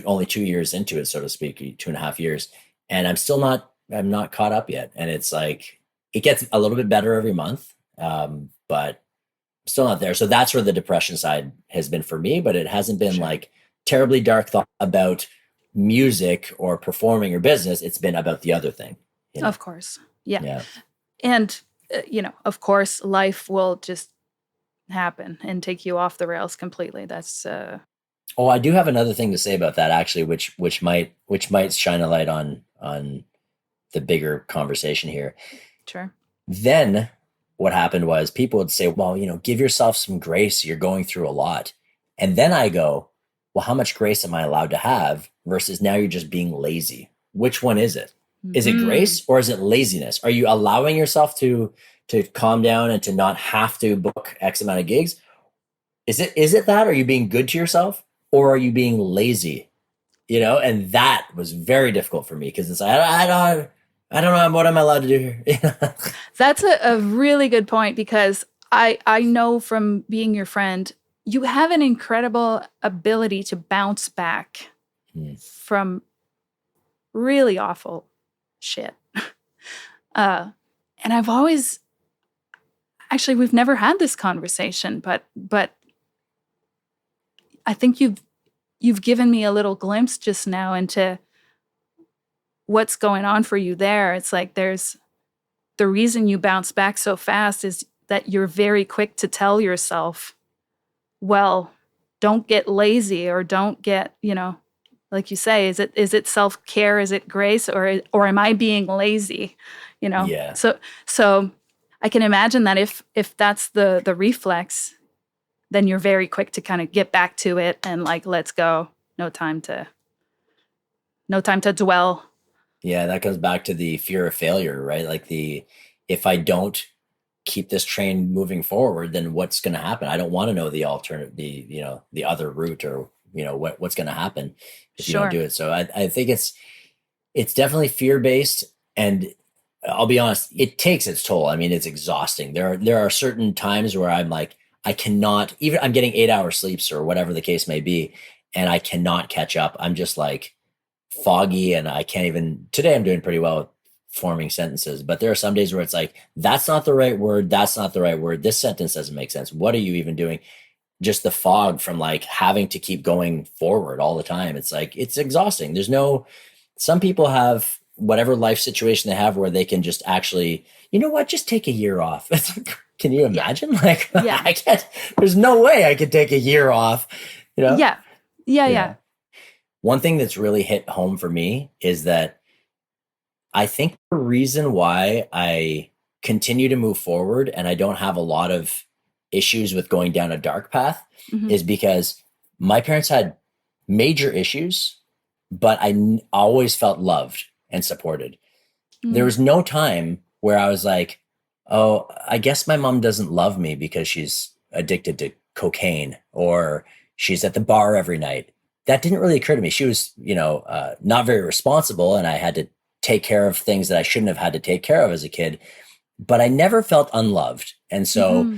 only 2 years into it, so to speak, 2.5 years. And I'm not caught up yet. And it's like, it gets a little bit better every month. But still not there. So that's where the depression side has been for me, but it hasn't been like terribly dark thought about music or performing or business. It's been about the other thing. Of course. Yeah. And, of course, life will just happen and take you off the rails completely. That's, Oh, I do have another thing to say about that, actually, which might shine a light on the bigger conversation here. Sure. Then what happened was people would say, well, give yourself some grace. You're going through a lot. And then I go, well, how much grace am I allowed to have versus now you're just being lazy? Which one is it? Is it grace or is it laziness? Are you allowing yourself to calm down and to not have to book X amount of gigs? Is it that? Are you being good to yourself or are you being lazy? And that was very difficult for me because it's like, I don't know what I'm allowed to do here. That's a really good point because I know from being your friend, you have an incredible ability to bounce back from really awful shit. And I've always, actually, we've never had this conversation, but I think you've given me a little glimpse just now into what's going on for you there. It's like there's the reason you bounce back so fast is that you're very quick to tell yourself, well, don't get lazy, or don't get, like you say, is it self-care? Is it grace? Or am I being lazy? Yeah. So I can imagine that if that's the reflex, then you're very quick to kind of get back to it and like, let's go. No time to dwell. Yeah, that comes back to the fear of failure, right? Like if I don't keep this train moving forward, then what's going to happen? I don't want to know the alternative, the other route, or what's going to happen if you don't do it. So I think it's definitely fear based, and I'll be honest, it takes its toll. I mean, it's exhausting. There are certain times where I'm like, I cannot, even I'm getting 8 hour sleeps or whatever the case may be, and I cannot catch up. I'm just like foggy, and I can't even, today I'm doing pretty well with forming sentences, but there are some days where it's like, that's not the right word. That's not the right word. This sentence doesn't make sense. What are you even doing? Just the fog from like having to keep going forward all the time. It's like, it's exhausting. Some people have whatever life situation they have where they can just actually, just take a year off. Can you imagine? Like, yeah. I can't, there's no way I could take a year off, Yeah. One thing that's really hit home for me is that I think the reason why I continue to move forward and I don't have a lot of issues with going down a dark path is because my parents had major issues, but I always felt loved and supported. There was no time where I was like, oh, I guess my mom doesn't love me because she's addicted to cocaine or she's at the bar every night. That didn't really occur to me. She was, not very responsible, and I had to take care of things that I shouldn't have had to take care of as a kid, but I never felt unloved. And so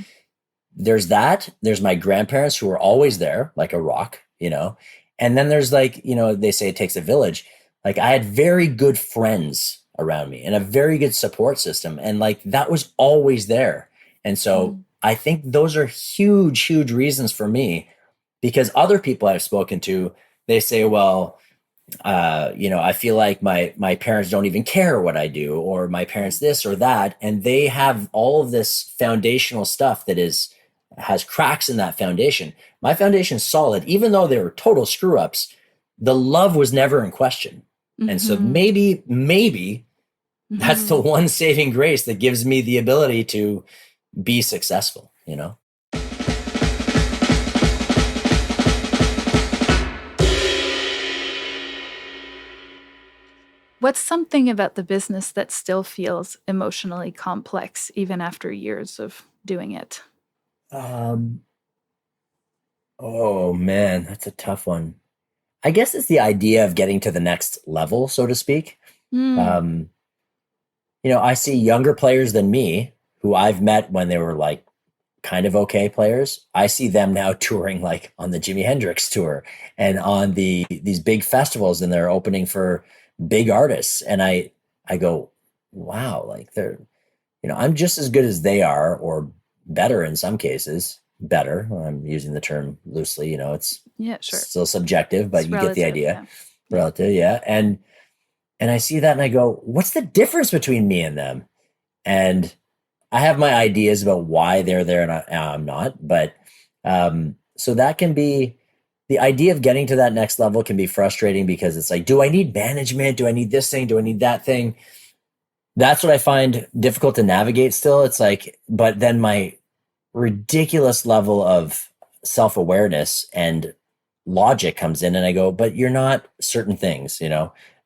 there's that. There's my grandparents who were always there, like a rock, and then there's like, they say it takes a village. Like I had very good friends around me and a very good support system. And like, that was always there. And so I think those are huge, huge reasons for me, because other people I've spoken to, they say, well, I feel like my parents don't even care what I do, or my parents this or that. And they have all of this foundational stuff that has cracks in that foundation. My foundation is solid, even though they were total screw ups. The love was never in question. And so maybe that's the one saving grace that gives me the ability to be successful, What's something about the business that still feels emotionally complex, even after years of doing it? Oh man, that's a tough one. I guess it's the idea of getting to the next level, so to speak. I see younger players than me who I've met when they were like kind of okay players. I see them now touring like on the Jimi Hendrix tour and on these big festivals, and they're opening for big artists. And I go, wow, like I'm just as good as they are, or better in some cases. Better. I'm using the term loosely, it's still subjective, but it's you get the idea. Yeah. Relative, yeah. And I see that and I go, what's the difference between me and them? And I have my ideas about why they're there and I'm not. But so that can be, the idea of getting to that next level can be frustrating, because it's like, do I need management? Do I need this thing? Do I need that thing? That's what I find difficult to navigate still. It's like, but then my ridiculous level of self-awareness and logic comes in, and I go, but you're not certain things,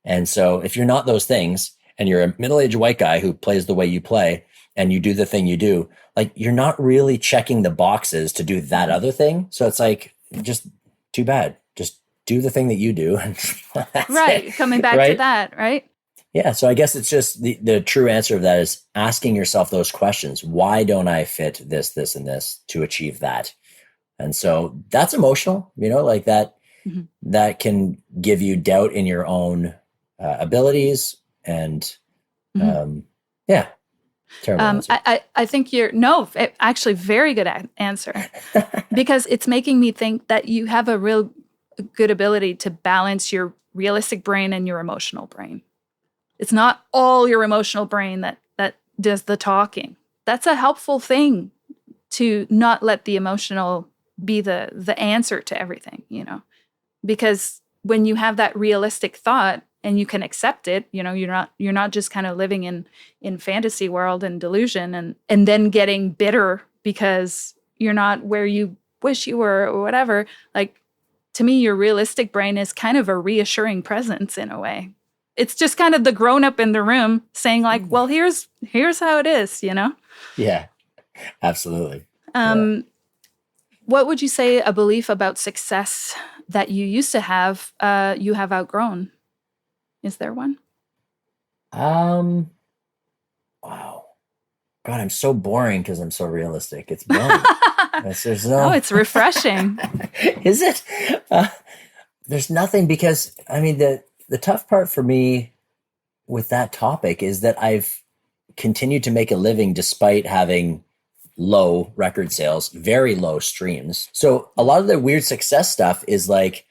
And so if you're not those things, and you're a middle-aged white guy who plays the way you play, and you do the thing you do, like you're not really checking the boxes to do that other thing. So it's like, just too bad. Just do the thing that you do. Right. It. Coming back to that, right? Yeah. So I guess it's just the true answer of that is asking yourself those questions. Why don't I fit this, and this to achieve that? And so that's emotional, like that, that can give you doubt in your own abilities. And yeah. I think actually very good answer, because it's making me think that you have a real a good ability to balance your realistic brain and your emotional brain. It's not all your emotional brain that does the talking. That's a helpful thing, to not let the emotional be the answer to everything, because when you have that realistic thought and you can accept it, you're not just kind of living in fantasy world and delusion and then getting bitter because you're not where you wish you were or whatever. Like, to me, your realistic brain is kind of a reassuring presence in a way. It's just kind of the grown up in the room saying like, well, here's how it is, Yeah, absolutely. What would you say a belief about success that you used to have, you have outgrown? Is there one? Wow. God, I'm so boring because I'm so realistic. It's boring. It's refreshing. Is it? There's nothing, because I mean, the tough part for me with that topic is that I've continued to make a living despite having low record sales, very low streams. So a lot of the weird success stuff is like,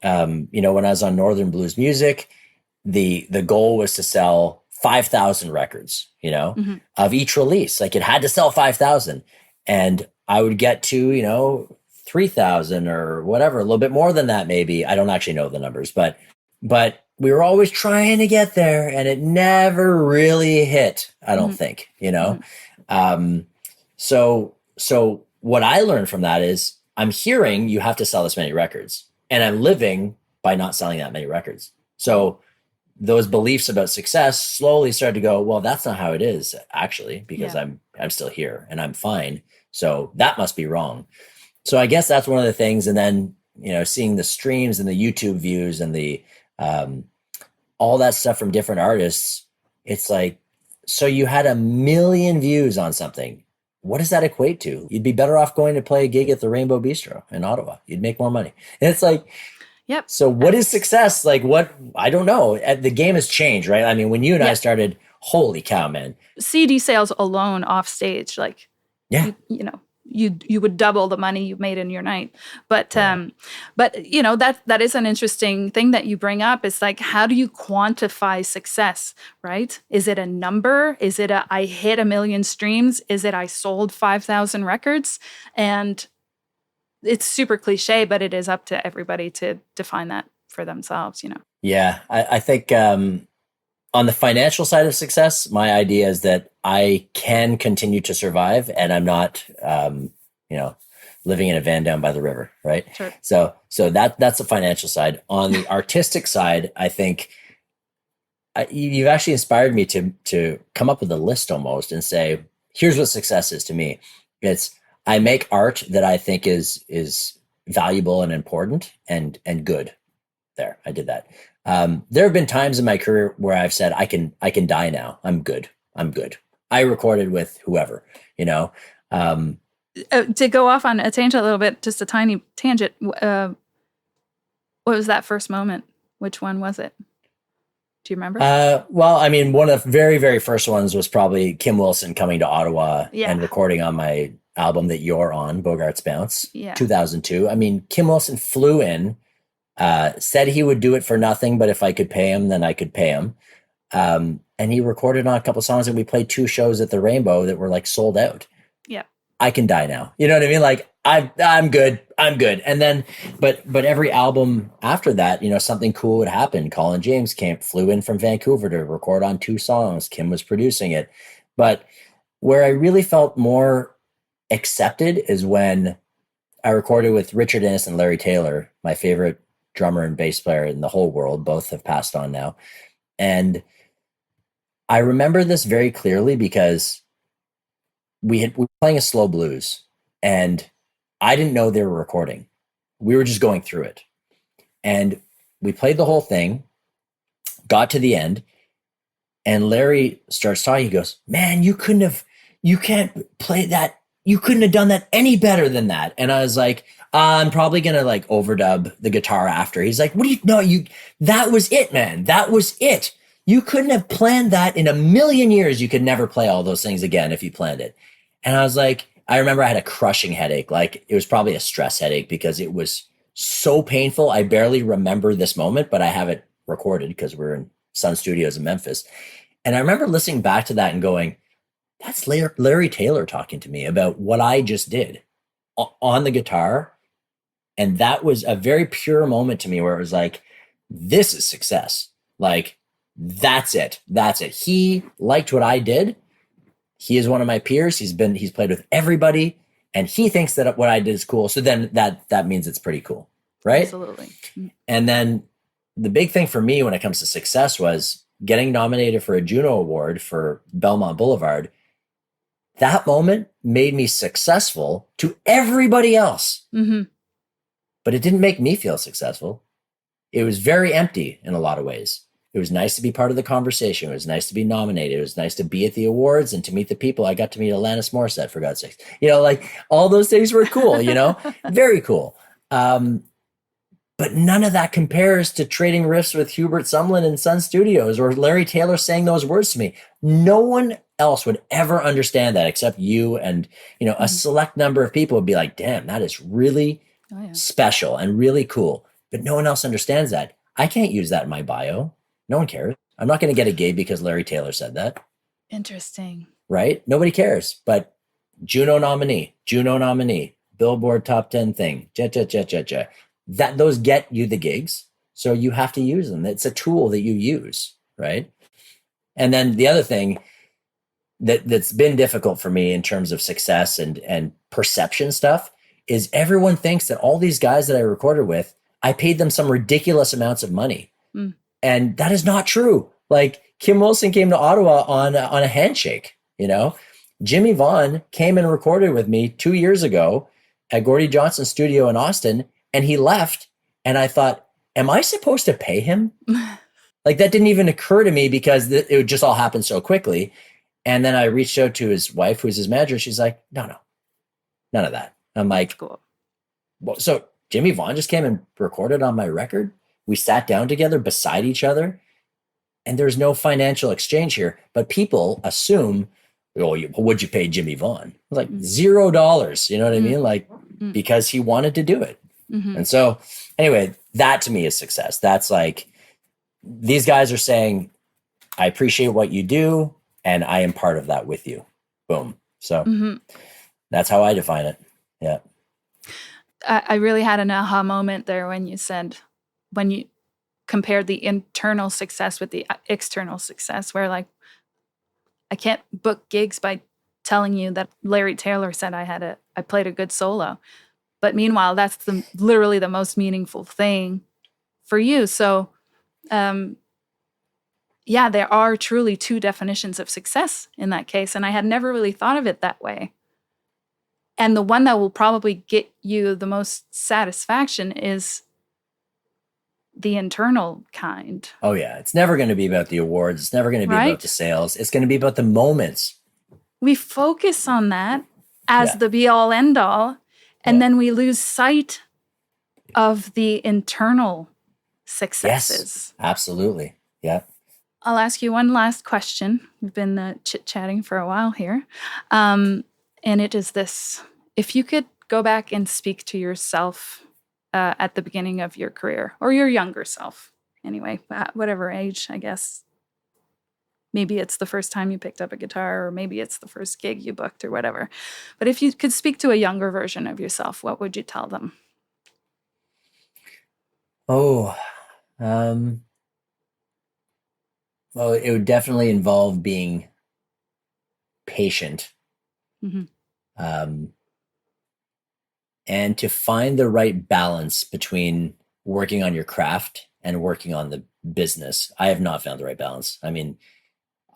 when I was on Northern Blues Music, the goal was to sell 5,000 records, of each release. Like, it had to sell 5,000, and I would get to, 3,000 or whatever, a little bit more than that, maybe. I don't actually know the numbers, but we were always trying to get there, and it never really hit, I don't think, So what I learned from that is, I'm hearing you have to sell this many records, and I'm living by not selling that many records. So those beliefs about success slowly started to go, well, that's not how it is actually, because I'm still here and I'm fine. So that must be wrong. So I guess that's one of the things. And then, seeing the streams and the YouTube views and the, all that stuff from different artists, it's like, so you had 1 million views on something. What does that equate to? You'd be better off going to play a gig at the Rainbow Bistro in Ottawa. You'd make more money. And it's like, yep. So what is success? Like, what? I don't know. The game has changed, right? I mean, when you and I started, holy cow, man. CD sales alone off stage, like, you would double the money you made in your night. But that is an interesting thing that you bring up. It's like, how do you quantify success, right? Is it a number? Is it I hit 1 million streams? Is it I sold 5,000 records? And it's super cliche, but it is up to everybody to define that for themselves, Yeah, I think on the financial side of success, my idea is that I can continue to survive, and I'm not, living in a van down by the river, right? Sure. So that's the financial side. On the artistic side, I think you've actually inspired me to come up with a list almost and say, here's what success is to me. It's, I make art that I think is valuable and important and good. There, I did that. There have been times in my career where I've said, I can die now. I'm good. I recorded with whoever, To go off on a tangent a little bit, just a tiny tangent. What was that first moment? Which one was it? Do you remember? Well, I mean, one of the very, very first ones was probably Kim Wilson coming to Ottawa and recording on my album that you're on, Bogart's Bounce, 2002. I mean, Kim Wilson flew in, said he would do it for nothing, but if I could pay him, then I could pay him. And he recorded on a couple songs, and we played 2 shows at the Rainbow that were like sold out. Yeah. I can die now. You know what I mean? Like, I'm good. And then, but every album after that, something cool would happen. Colin James flew in from Vancouver to record on 2 songs. Kim was producing it. But where I really felt more accepted is when I recorded with Richard Innes and Larry Taylor, my favorite drummer and bass player in the whole world. Both have passed on now. And I remember this very clearly because we were playing a slow blues, and I didn't know they were recording. We were just going through it. And we played the whole thing, got to the end, and Larry starts talking. He goes, man, you can't play that. You couldn't have done that any better than that. And I was like, I'm probably going to like overdub the guitar after. He's like, that was it, man. That was it. You couldn't have planned that in 1 million years. You could never play all those things again if you planned it. And I was like, I remember I had a crushing headache. Like, it was probably a stress headache because it was so painful. I barely remember this moment, but I have it recorded because we're in Sun Studios in Memphis. And I remember listening back to that and going, that's Larry Taylor talking to me about what I just did on the guitar. And that was a very pure moment to me where it was like, this is success. Like, that's it. That's it. He liked what I did. He is one of my peers. He's played with everybody, and he thinks that what I did is cool. So then that means it's pretty cool, right? Absolutely. And then the big thing for me when it comes to success was getting nominated for a Juno Award for Belmont Boulevard. That moment made me successful to everybody else. Mm-hmm. But it didn't make me feel successful. It was very empty in a lot of ways. It was nice to be part of the conversation. It was nice to be nominated. It was nice to be at the awards and to meet the people. I got to meet Alanis Morissette, for God's sake. Like all those things were cool, very cool. But none of that compares to trading riffs with Hubert Sumlin in Sun Studios or Larry Taylor saying those words to me. No one else would ever understand that except you and, a select number of people would be like, damn, that is really special and really cool. But no one else understands that. I can't use that in my bio. No one cares. I'm not going to get a gig because Larry Taylor said that. Interesting. Right? Nobody cares. But Juno nominee, Billboard top 10 thing, that those get you the gigs. So you have to use them. It's a tool that you use, right? And then the other thing that's been difficult for me in terms of success and perception stuff is everyone thinks that all these guys that I recorded with, I paid them some ridiculous amounts of money. Mm. And that is not true. Like Kim Wilson came to Ottawa on a handshake, Jimmy Vaughn came and recorded with me 2 years ago at Gordie Johnson's studio in Austin, and he left. And I thought, am I supposed to pay him? Like that didn't even occur to me because it would just all happen so quickly. And then I reached out to his wife, who's his manager. She's like, no, none of that. I'm like, cool. Well, so Jimmy Vaughn just came and recorded on my record. We sat down together beside each other, and there's no financial exchange here. But people assume, what'd you pay Jimmy Vaughn? I was like, $0. You know what I mean? Like, because he wanted to do it. Mm-hmm. And so anyway, that to me is success. That's like, these guys are saying, I appreciate what you do, and I am part of that with you. Boom. So that's how I define it. Yeah. I really had an aha moment there when you compared the internal success with the external success, where like, I can't book gigs by telling you that Larry Taylor said I played a good solo. But meanwhile, that's literally the most meaningful thing for you. So, there are truly two definitions of success in that case. And I had never really thought of it that way. And the one that will probably get you the most satisfaction is the internal kind. Oh, yeah. It's never going to be about the awards. It's never going to be about the sales. It's going to be about the moments. We focus on that as the be-all, end-all, and then we lose sight of the internal successes. Yes, absolutely. Yeah. I'll ask you one last question. We've been chit-chatting for a while here. And it is this. If you could go back and speak to yourself at the beginning of your career, or your younger self, anyway, whatever age, I guess. Maybe it's the first time you picked up a guitar, or maybe it's the first gig you booked, or whatever. But if you could speak to a younger version of yourself, what would you tell them? Well, it would definitely involve being patient. Mm-hmm. And to find the right balance between working on your craft and working on the business. I have not found the right balance. I mean,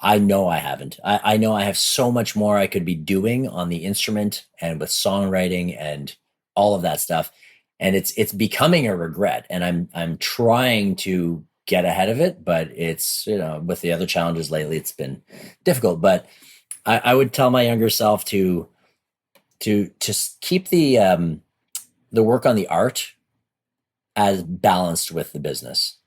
I know I haven't. I know I have so much more I could be doing on the instrument and with songwriting and all of that stuff. And it's becoming a regret. And I'm trying to get ahead of it, but it's, with the other challenges lately, it's been difficult. But I would tell my younger self to keep the work on the art as balanced with the business.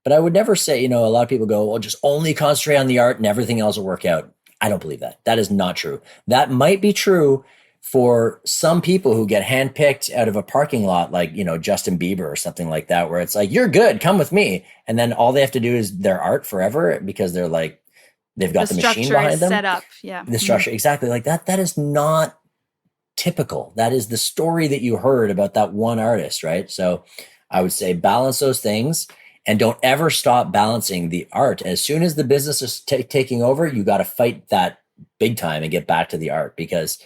But I would never say, a lot of people go, well, just only concentrate on the art and everything else will work out. I don't believe that. That is not true. That might be true for some people who get handpicked out of a parking lot, like, Justin Bieber or something like that, where it's like, you're good, come with me. And then all they have to do is their art forever because they're like, they've got the machine behind them. Set up. Yeah. The structure. Exactly. Like that is not typical. That is the story that you heard about that one artist, right? So I would say balance those things and don't ever stop balancing the art. As soon as the business is taking over, you got to fight that big time and get back to the art, because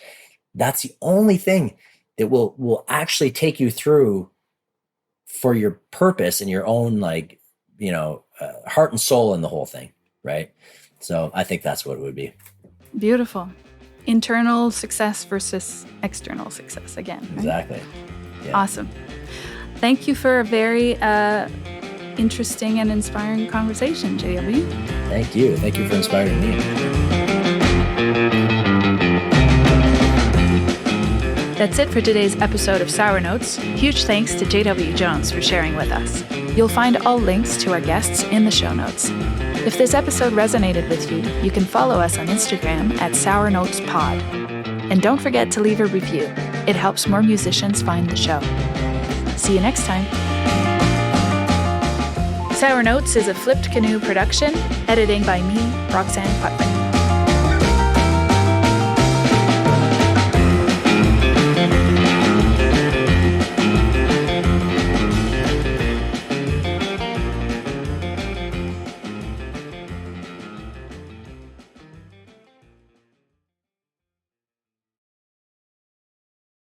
that's the only thing that will actually take you through for your purpose and your own, like, heart and soul in the whole thing, right? So I think that's what it would be. Beautiful. Internal success versus external success again. Right? Exactly. Yeah. Awesome. Thank you for a very interesting and inspiring conversation, JW. Thank you. Thank you for inspiring me. That's it for today's episode of Sour Notes. Huge thanks to JW Jones for sharing with us. You'll find all links to our guests in the show notes. If this episode resonated with you, you can follow us on Instagram at Sour Notes Pod. And don't forget to leave a review. It helps more musicians find the show. See you next time. Sour Notes is a Flipped Canoe production, editing by me, Roxanne Putman.